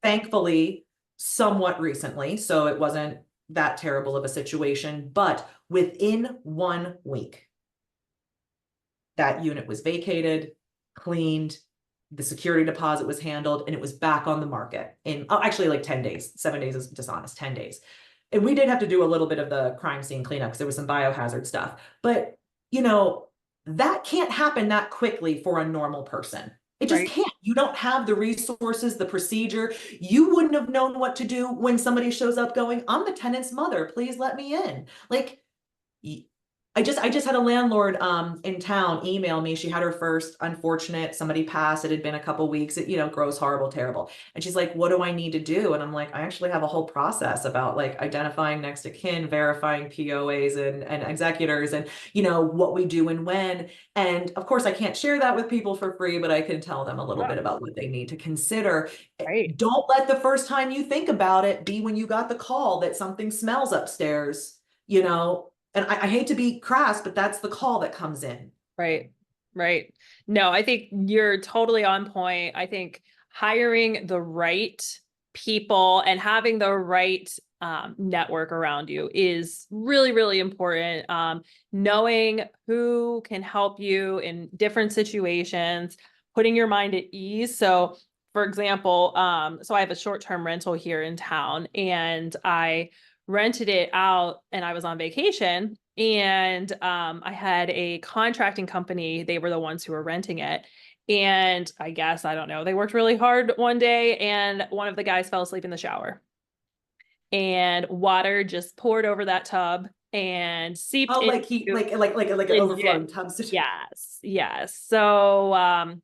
Thankfully, somewhat recently, so it wasn't that terrible of a situation, but within 1 week, that unit was vacated, cleaned, the security deposit was handled, and it was back on the market in actually like 10 days. 7 days is dishonest, 10 days. And we did have to do a little bit of the crime scene cleanup because there was some biohazard stuff. But, that can't happen that quickly for a normal person. It just can't. You don't have the resources, the procedure. You wouldn't have known what to do when somebody shows up going, I'm the tenant's mother, please let me in. Like, I just had a landlord in town email me. She had her first unfortunate, somebody passed. It had been a couple weeks. It, gross, horrible, terrible. And she's like, what do I need to do? And I'm like, I actually have a whole process about like identifying next of kin, verifying POAs and executors, and what we do and when. And of course I can't share that with people for free, but I can tell them a little bit about what they need to consider. Right. Don't let the first time you think about it be when you got the call that something smells upstairs, And I hate to be crass, but that's the call that comes in. Right. No, I think you're totally on point. I think hiring the right people and having the right network around you is really, really important. Knowing who can help you in different situations, putting your mind at ease. So, for example, so I have a short-term rental here in town, and I rented it out and I was on vacation, and I had a contracting company. They were the ones who were renting it. And I guess, I don't know, they worked really hard one day, and one of the guys fell asleep in the shower, and water just poured over that tub and seeped into like he like an overflowing tub situation. Yes. So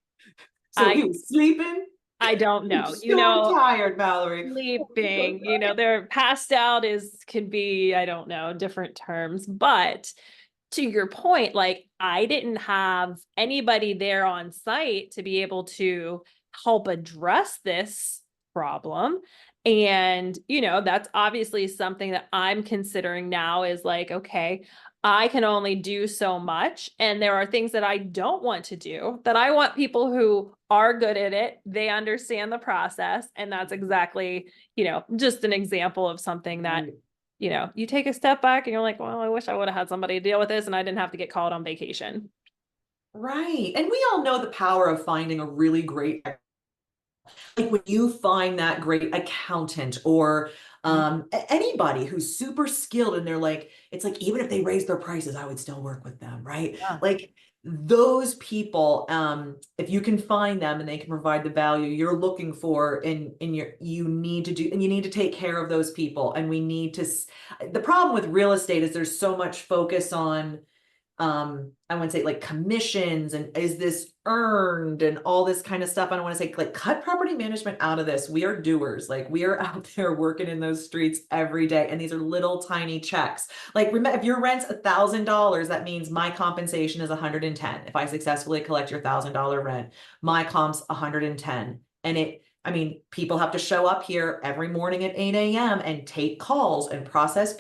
So he was sleeping I don't I'm know, so tired, Mallory. sleeping, they're passed out can be, I don't know, different terms, but to your point, like I didn't have anybody there on site to be able to help address this problem. And, that's obviously something that I'm considering now is like, okay, I can only do so much. And there are things that I don't want to do that I want people who are good at it. They understand the process. And that's exactly, just an example of something that you take a step back and you're like, well, I wish I would have had somebody to deal with this and I didn't have to get called on vacation. Right. And we all know the power of finding a really great, like when you find that great accountant or anybody who's super skilled and they're like, it's like, even if they raise their prices, I would still work with them, right? Yeah. Like those people, if you can find them and they can provide the value you're looking for you need to do, and you need to take care of those people. And we need to, the problem with real estate is there's so much focus on I want to say like commissions and is this earned and all this kind of stuff. I don't want to say like cut property management out of this. We are doers. Like we are out there working in those streets every day. And these are little tiny checks. Like remember, if your rent's $1,000, that means my compensation is 110. If I successfully collect your $1,000 rent, my comp's 110. And people have to show up here every morning at 8 a.m. and take calls and process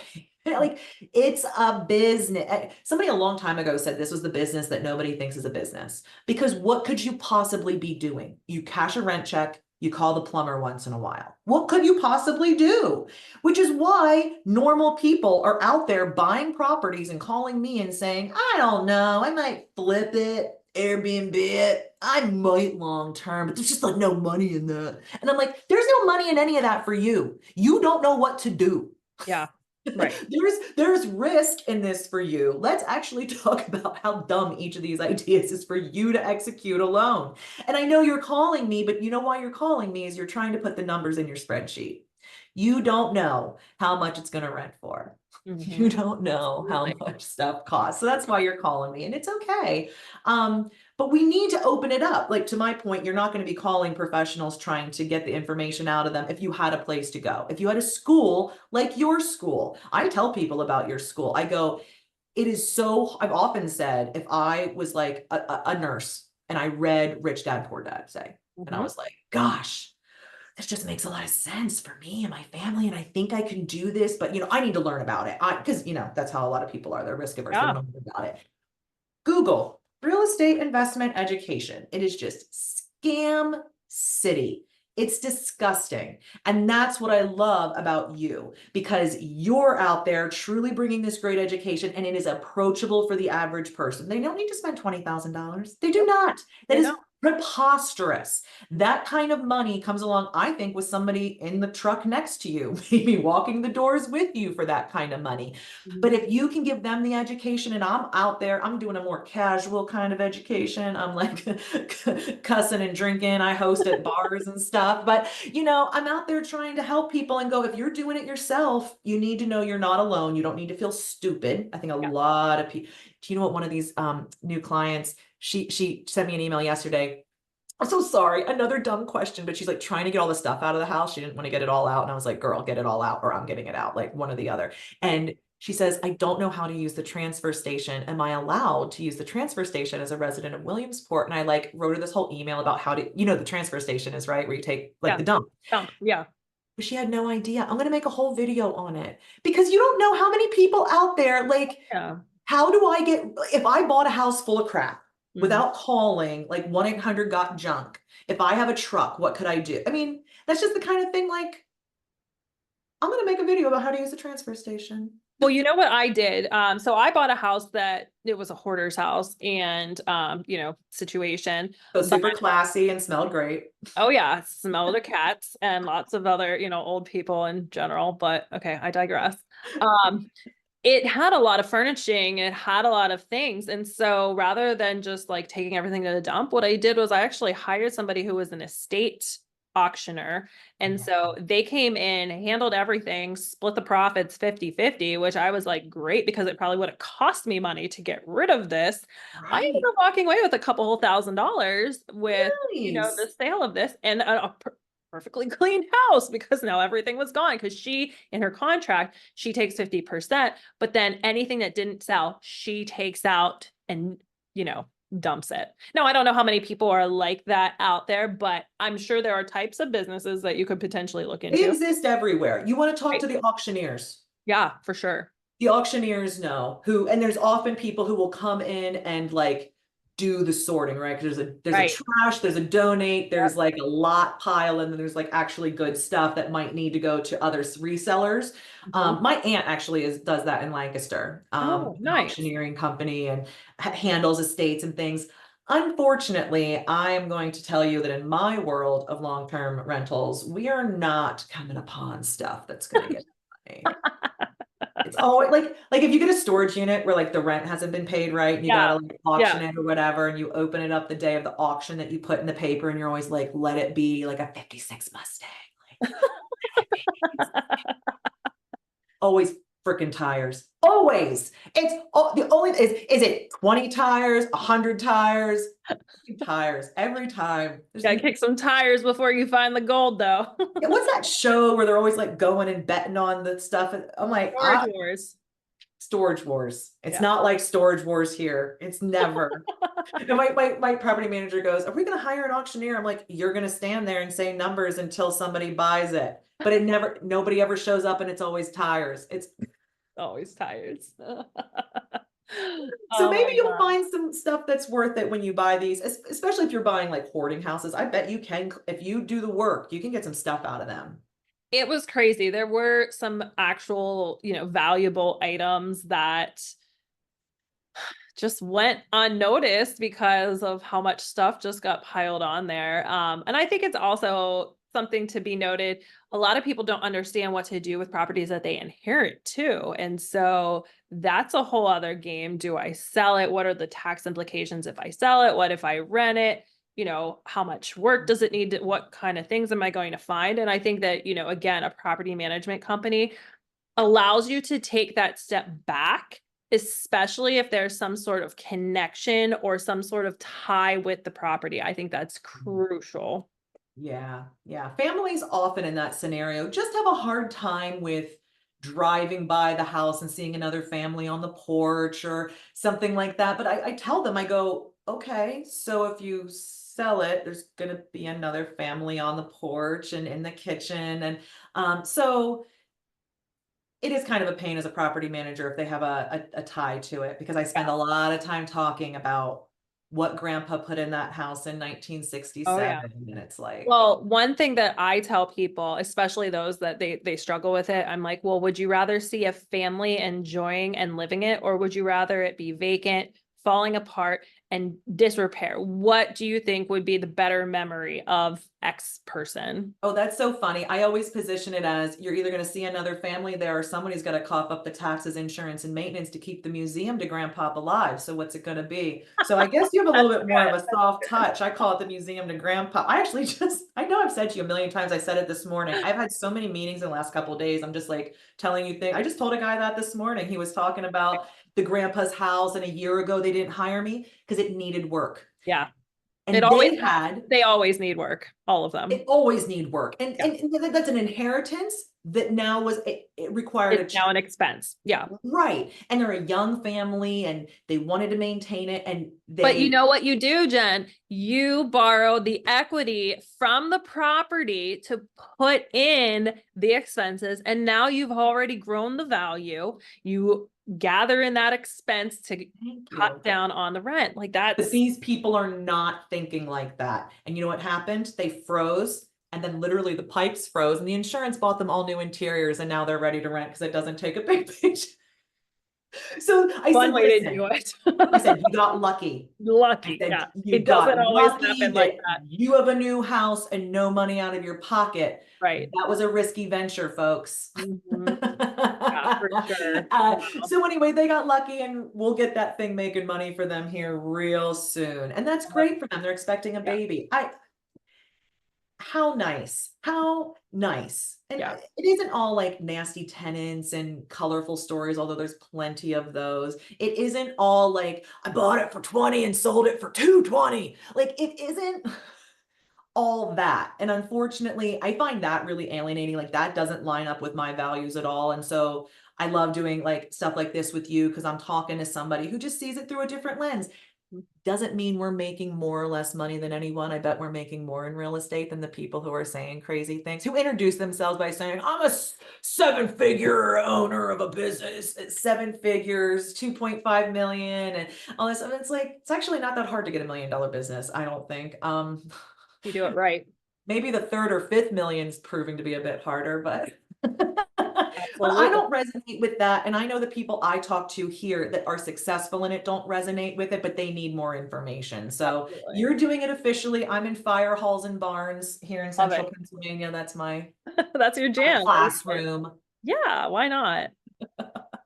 like it's a business. Somebody a long time ago said this was the business that nobody thinks is a business. Because what could you possibly be doing? You cash a rent check, you call the plumber once in a while. What could you possibly do? Which is why normal people are out there buying properties and calling me and saying, I don't know, I might flip it, Airbnb it, I might long term, but there's just like no money in that. And I'm like, there's no money in any of that for you. You don't know what to do. Yeah. Right. There's risk in this for you. Let's actually talk about how dumb each of these ideas is for you to execute alone. And I know you're calling me, but you know why you're calling me is you're trying to put the numbers in your spreadsheet. You don't know how much it's going to rent for. You don't know how much stuff costs. So that's why you're calling me, and it's okay. But we need to open it up. Like to my point, you're not going to be calling professionals trying to get the information out of them if you had a place to go. If you had a school like your school, I tell people about your school. I go, it is so, I've often said, if I was like a nurse and I read Rich Dad, Poor Dad, say, and I was like, gosh, this just makes a lot of sense for me and my family. And I think I can do this, but I need to learn about it. Because that's how a lot of people are. They're risk averse. They don't know about it. Google real estate investment education. It is just scam city. It's disgusting. And that's what I love about you, because you're out there truly bringing this great education, and it is approachable for the average person. They don't need to spend $20,000. They do not. That is preposterous. That kind of money comes along, I think, with somebody in the truck next to you, maybe walking the doors with you for that kind of money. But if you can give them the education, and I'm out there, I'm doing a more casual kind of education. I'm like cussing and drinking. I host at bars and stuff. But, I'm out there trying to help people and go, if you're doing it yourself, you need to know you're not alone. You don't need to feel stupid. I think a lot of people, do you know what, one of these new clients, she sent me an email yesterday. I'm so sorry. Another dumb question, but she's like trying to get all the stuff out of the house. She didn't want to get it all out. And I was like, girl, get it all out or I'm getting it out, like one or the other. And she says, I don't know how to use the transfer station. Am I allowed to use the transfer station as a resident of Williamsport? And I like wrote her this whole email about how to, the transfer station is right where you take like the dump. Yeah. But she had no idea. I'm going to make a whole video on it because you don't know how many people out there, like, how do I get, if I bought a house full of crap, without calling like 1-800-GOT-JUNK. If I have a truck, what could I do? I mean, that's just the kind of thing, like, I'm going to make a video about how to use a transfer station. Well, you know what I did? So I bought a house that it was a hoarder's house and, situation. So super classy and smelled great. Oh yeah. Smell the cats and lots of other, old people in general, but okay, I digress. It had a lot of furnishing, it had a lot of things. And so rather than just like taking everything to the dump, what I did was I actually hired somebody who was an estate auctioneer. And so they came in, handled everything, split the profits 50-50, which I was like, great, because it probably would have cost me money to get rid of this. I ended Right. up walking away with a couple whole $1,000s with, Nice. the sale of this and a perfectly clean house, because now everything was gone, because she, in her contract, she takes 50%, but then anything that didn't sell, she takes out and, dumps it. Now, I don't know how many people are like that out there, but I'm sure there are types of businesses that you could potentially look They into. exist everywhere. You want to talk Right. to the auctioneers. Yeah, for sure. The auctioneers know who, and there's often people who will come in and like do the sorting, right? Because there's a Right. trash, there's a donate, there's Yep. like a lot pile, and then there's like actually good stuff that might need to go to other resellers. Mhm. My aunt actually does that in Lancaster, Oh, an nice. auctioneering company, and handles estates and things. Unfortunately, I am going to tell you that in my world of long-term rentals, we are not coming upon stuff that's going to get money. It's always like if you get a storage unit where like the rent hasn't been paid right and you Yeah. gotta like auction Yeah. it or whatever, and you open it up the day of the auction that you put in the paper, and you're always like, let it be like a 56 Mustang. Like, let it be. Always freaking tires. Always. It's the only is it 20 tires, 100 tires, tires every time. Gotta kick some tires before you find the gold, though. What's that show where they're always like going and betting on the stuff? I'm like, Storage Wars. Storage Wars. It's Yeah. not like Storage Wars here. It's never. And my property manager goes, are we going to hire an auctioneer? I'm like, you're going to stand there and say numbers until somebody buys it. But nobody ever shows up, and it's always tires. It's Always tires. so Oh maybe my you'll God. find some stuff that's worth it when you buy these, especially if you're buying like hoarding houses. I bet you can, if you do the work, you can get some stuff out of them. It was crazy. There were some actual, valuable items that just went unnoticed because of how much stuff just got piled on there. And I think it's also something to be noted. A lot of people don't understand what to do with properties that they inherit too. And so that's a whole other game. Do I sell it? What are the tax implications if I sell it? What if I rent it? How much work does it need? What kind of things am I going to find? And I think that, again, a property management company allows you to take that step back, especially if there's some sort of connection or some sort of tie with the property. I think that's crucial. Yeah, yeah. Families often in that scenario just have a hard time with driving by the house and seeing another family on the porch or something like that. But I tell them, I go, okay, so if you sell it, there's going to be another family on the porch and in the kitchen. And so it is kind of a pain as a property manager if they have a tie to it, because I spend Yeah. a lot of time talking about what grandpa put in that house in Oh yeah. 1967. And it's like, Well, one thing that I tell people, especially those that they struggle with it, I'm like, well, would you rather see a family enjoying and living it, or would you rather it be vacant, falling apart, and disrepair? What do you think would be the better memory of X person? oh, that's so funny. I always position it as you're either going to see another family there, or somebody's got to cough up the taxes, insurance, and maintenance to keep the museum to grandpop alive. So what's it going to be? So I guess you have a little That's bit more of good. a soft touch. I call it the museum to grandpa. I actually I know I've said to you a million times. I said it this morning. I've had so many meetings in the last couple of days. I'm just like telling you things. I just told a guy that this morning. He was talking about the grandpa's house, and a year ago they didn't hire me because it needed work. Yeah. It And always, they had they always need work, all of them. They always need work. And, Yeah. and that's an inheritance that now it required a It's now an expense. Yeah. right. And they're a young family and they wanted to maintain it. And But you they, know what you do, Jen? You borrow the equity from the property to put in the expenses, and now you've already grown the value. You gather in that expense to thank cut you. down on the rent. Like But that's these people are not thinking like that. And you know what happened? They froze. And then literally the pipes froze, and the insurance bought them all new interiors, and now they're ready to rent because it doesn't take a big page. So I one said, way to do listen, it. I said, you got lucky. I Lucky. said, Yeah. you It doesn't got always lucky happen like that that. you have a new house and no money out of your pocket. Right. That was a risky venture, folks. Mhm. Yeah, for sure. So anyway, they got lucky, and we'll get that thing making money for them here real soon. And that's Wow. great for them. They're expecting a Yeah. baby. how nice, how nice. And Yeah. it isn't all like nasty tenants and colorful stories, although there's plenty of those. It isn't all like, I bought it for 20 and sold it for 220. Like it isn't all that. And unfortunately, I find that really alienating. Like that doesn't line up with my values at all. And so I love doing like stuff like this with you because I'm talking to somebody who just sees it through a different lens. Doesn't mean we're making more or less money than anyone. I bet we're making more in real estate than the people who are saying crazy things, who introduce themselves by saying, I'm a 7-figure owner of a business, 7 figures, 2.5 million, and all this stuff. It's like, it's actually not that hard to get $1 million business, I don't think. You do it right. Maybe the third or fifth million's proving to be a bit harder, but but I Absolutely. don't resonate with that. And I know the people I talk to here that are successful in it don't resonate with it, but they need more information. So Absolutely. you're doing it officially. I'm in fire halls and barns here in Love central it. Pennsylvania. That's my That's your jam. classroom. Yeah, why not?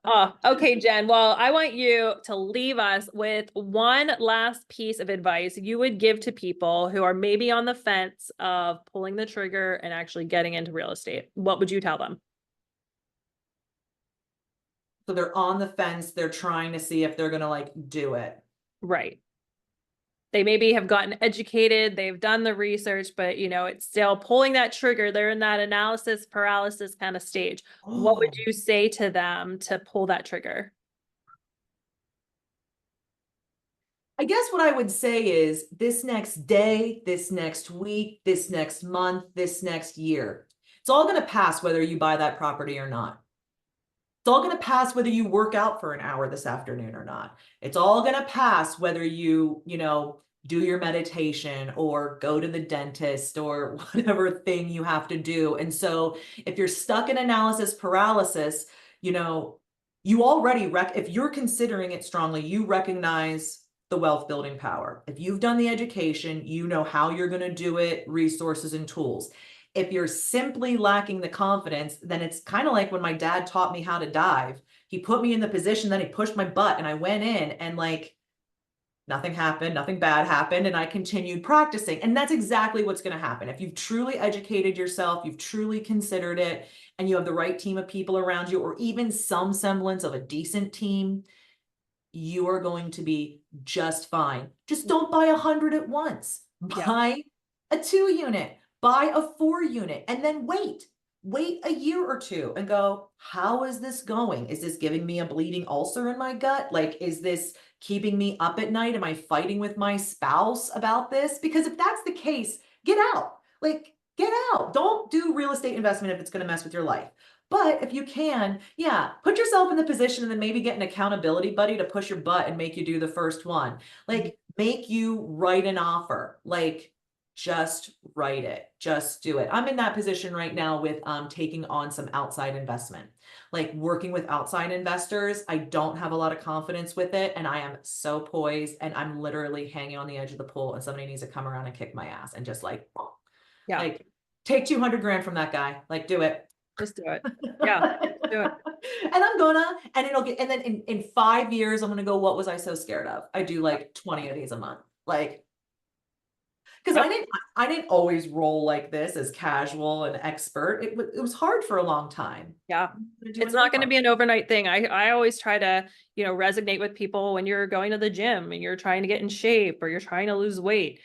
Oh, okay, Jen. Well, I want you to leave us with one last piece of advice you would give to people who are maybe on the fence of pulling the trigger and actually getting into real estate. What would you tell them? So they're on the fence. They're trying to see if they're going to like do it. Right. They maybe have gotten educated, they've done the research, but it's still pulling that trigger. They're in that analysis paralysis kind of stage. What would Oh, you say to them to pull that trigger? I guess what I would say is this next day, this next week, this next month, this next year, it's all going to pass whether you buy that property or not. It's all going to pass whether you work out for an hour this afternoon or not. It's all going to pass whether you do your meditation or go to the dentist or whatever thing you have to do. And so if you're stuck in analysis paralysis, you already if you're considering it strongly, you recognize the wealth building power. If you've done the education, you know how you're going to do it, resources and tools. If you're simply lacking the confidence, then it's kind of like when my dad taught me how to dive. He put me in the position, then he pushed my butt and I went in and like nothing happened, nothing bad happened, and I continued practicing. And that's exactly what's going to happen. If you've truly educated yourself, you've truly considered it, and you have the right team of people around you, or even some semblance of a decent team, you are going to be just fine. Just don't buy 100 at once. Yeah. Buy a 2 unit, buy a 4 unit, and then wait a year or two and go, how is this going? Is this giving me a bleeding ulcer in my gut? Like, is this keeping me up at night? Am I fighting with my spouse about this? Because if that's the case, get out. Like, get out. Don't do real estate investment if it's going to mess with your life. But if you can, yeah, put yourself in the position and then maybe get an accountability buddy to push your butt and make you do the first one. Like, make you write an offer. Like, just write it, just do it. I'm in that position right now with taking on some outside investment, like working with outside investors. I don't have a lot of confidence with it, and I am so poised, and I'm literally hanging on the edge of the pool, and somebody needs to come around and kick my ass and just Yeah. like take 200 grand from that guy, like do it. Just do it. Yeah. Do it. And I'm gonna, and it'll get, and then in 5 years, I'm gonna go, what was I so scared of? I do like 20 of these a month. Like, because Yep. I didn't always roll like this as casual and expert. It was hard for a long time. Yeah. Do It's it not going to now. be an overnight thing. I always try to, resonate with people when you're going to the gym and you're trying to get in shape or you're trying to lose weight.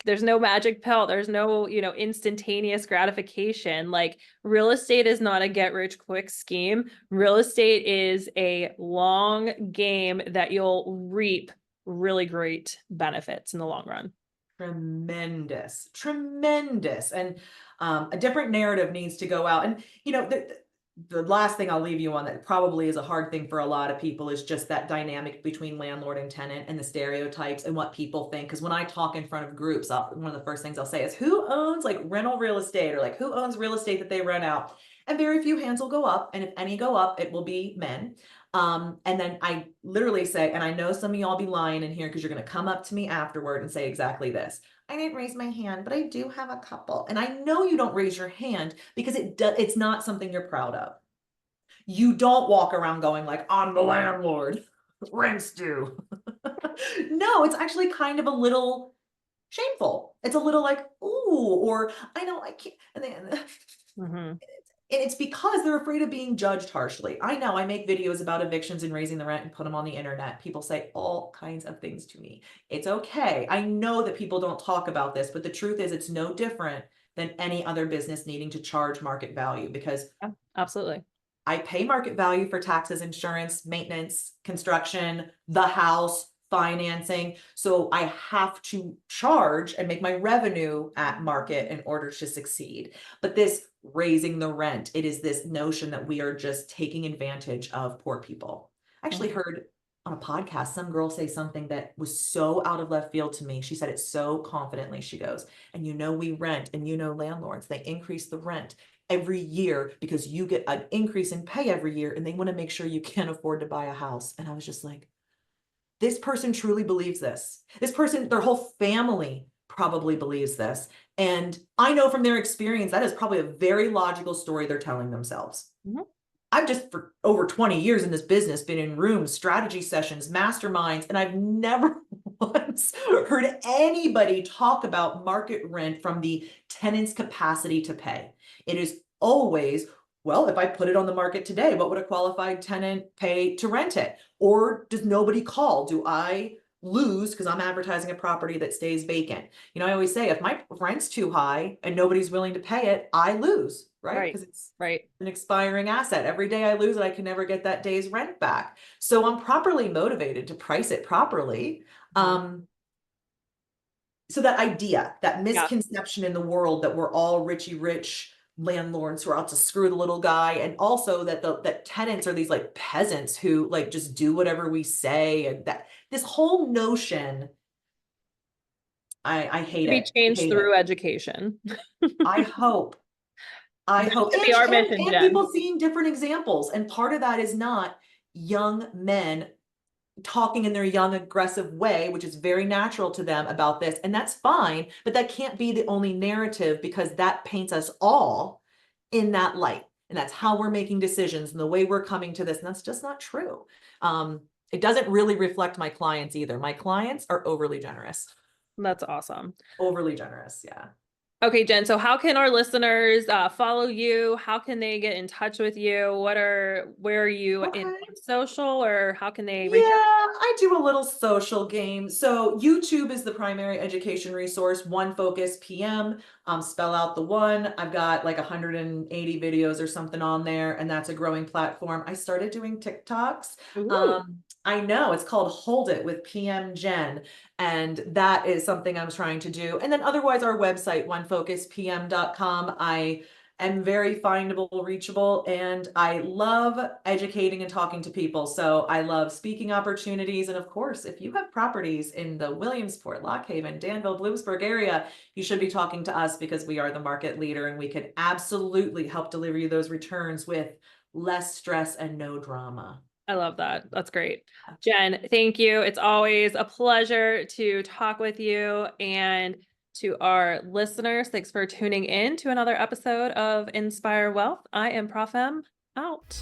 There's no magic pill. There's no, instantaneous gratification. Like real estate is not a get rich quick scheme. Real estate is a long game that you'll reap really great benefits in the long run. Tremendous, tremendous. And a different narrative needs to go out. And, the last thing I'll leave you on that probably is a hard thing for a lot of people is just that dynamic between landlord and tenant and the stereotypes and what people think. Because when I talk in front of groups, one of the first things I'll say is who owns like rental real estate or like who owns real estate that they rent out? And very few hands will go up. And if any go up, it will be men. And then I literally say, and I know some of y'all be lying in here because you're going to come up to me afterward and say exactly this. I didn't raise my hand, but I do have a couple. And I know you don't raise your hand because it's not something you're proud of. You don't walk around going like, I'm the landlord, rent's due. No, it's actually kind of a little shameful. It's a little like, ooh, or I know I can't, and then. Mhm. And it's because they're afraid of being judged harshly. I know I make videos about evictions and raising the rent and put them on the internet. People say all kinds of things to me. It's okay. I know that people don't talk about this, but the truth is it's no different than any other business needing to charge market value, because Yeah, absolutely. I pay market value for taxes, insurance, maintenance, construction, the house, financing. So I have to charge and make my revenue at market in order to succeed. But this raising the rent, it is this notion that we are just taking advantage of poor people. I actually Mhm. heard on a podcast some girl say something that was so out of left field to me. She said it so confidently. She goes, and we rent, and landlords, they increase the rent every year because you get an increase in pay every year, and they want to make sure you can't afford to buy a house. And I was just like, this person truly believes this. This person, their whole family probably believes this. And I know from their experience, that is probably a very logical story they're telling themselves. Mhm. I've just, for over 20 years in this business, been in rooms, strategy sessions, masterminds, and I've never once heard anybody talk about market rent from the tenant's capacity to pay. It is always, well, if I put it on the market today, what would a qualified tenant pay to rent it? Or does nobody call? Do I lose because I'm advertising a property that stays vacant? I always say, if my rent's too high and nobody's willing to pay it, I lose, right? Right. Because it's Right. an expiring asset. Every day I lose it, I can never get that day's rent back. So I'm properly motivated to price it properly. Mhm. So that idea, that Yeah. misconception in the world that we're all rich landlords who are out to screw the little guy, and also that tenants are these like peasants who like just do whatever we say, and that this whole notion, I To hate be it. I changed hate it. through education. I hope. I That hope, should be our mission, and Jenn. people seeing different examples. And part of that is not young men talking in their young, aggressive way, which is very natural to them about this. And that's fine, but that can't be the only narrative, because that paints us all in that light. And that's how we're making decisions and the way we're coming to this. And that's just not true. It doesn't really reflect my clients either. My clients are overly generous. That's awesome. Overly generous. Yeah. Okay, Jenn, so how can our listeners follow you? How can they get in touch with you? Where are you in Okay. social, or how can they Yeah, reach out? I do a little social game. So YouTube is the primary education resource, One Focus PM. Spell out the one. I've got like 180 videos or something on there, and that's a growing platform. I started doing TikToks. Ooh, I know it's called Hold It with PM Jenn, and that is something I'm trying to do. And then otherwise, our website, onefocuspm.com. I am very findable, reachable, and I love educating and talking to people. So I love speaking opportunities. And of course, if you have properties in the Williamsport, Lock Haven, Danville, Bloomsburg area, you should be talking to us, because we are the market leader and we can absolutely help deliver you those returns with less stress and no drama. I love that. That's great. Jenn, thank you. It's always a pleasure to talk with you. And to our listeners, thanks for tuning in to another episode of Inspire Wealth. I am Prof M, out.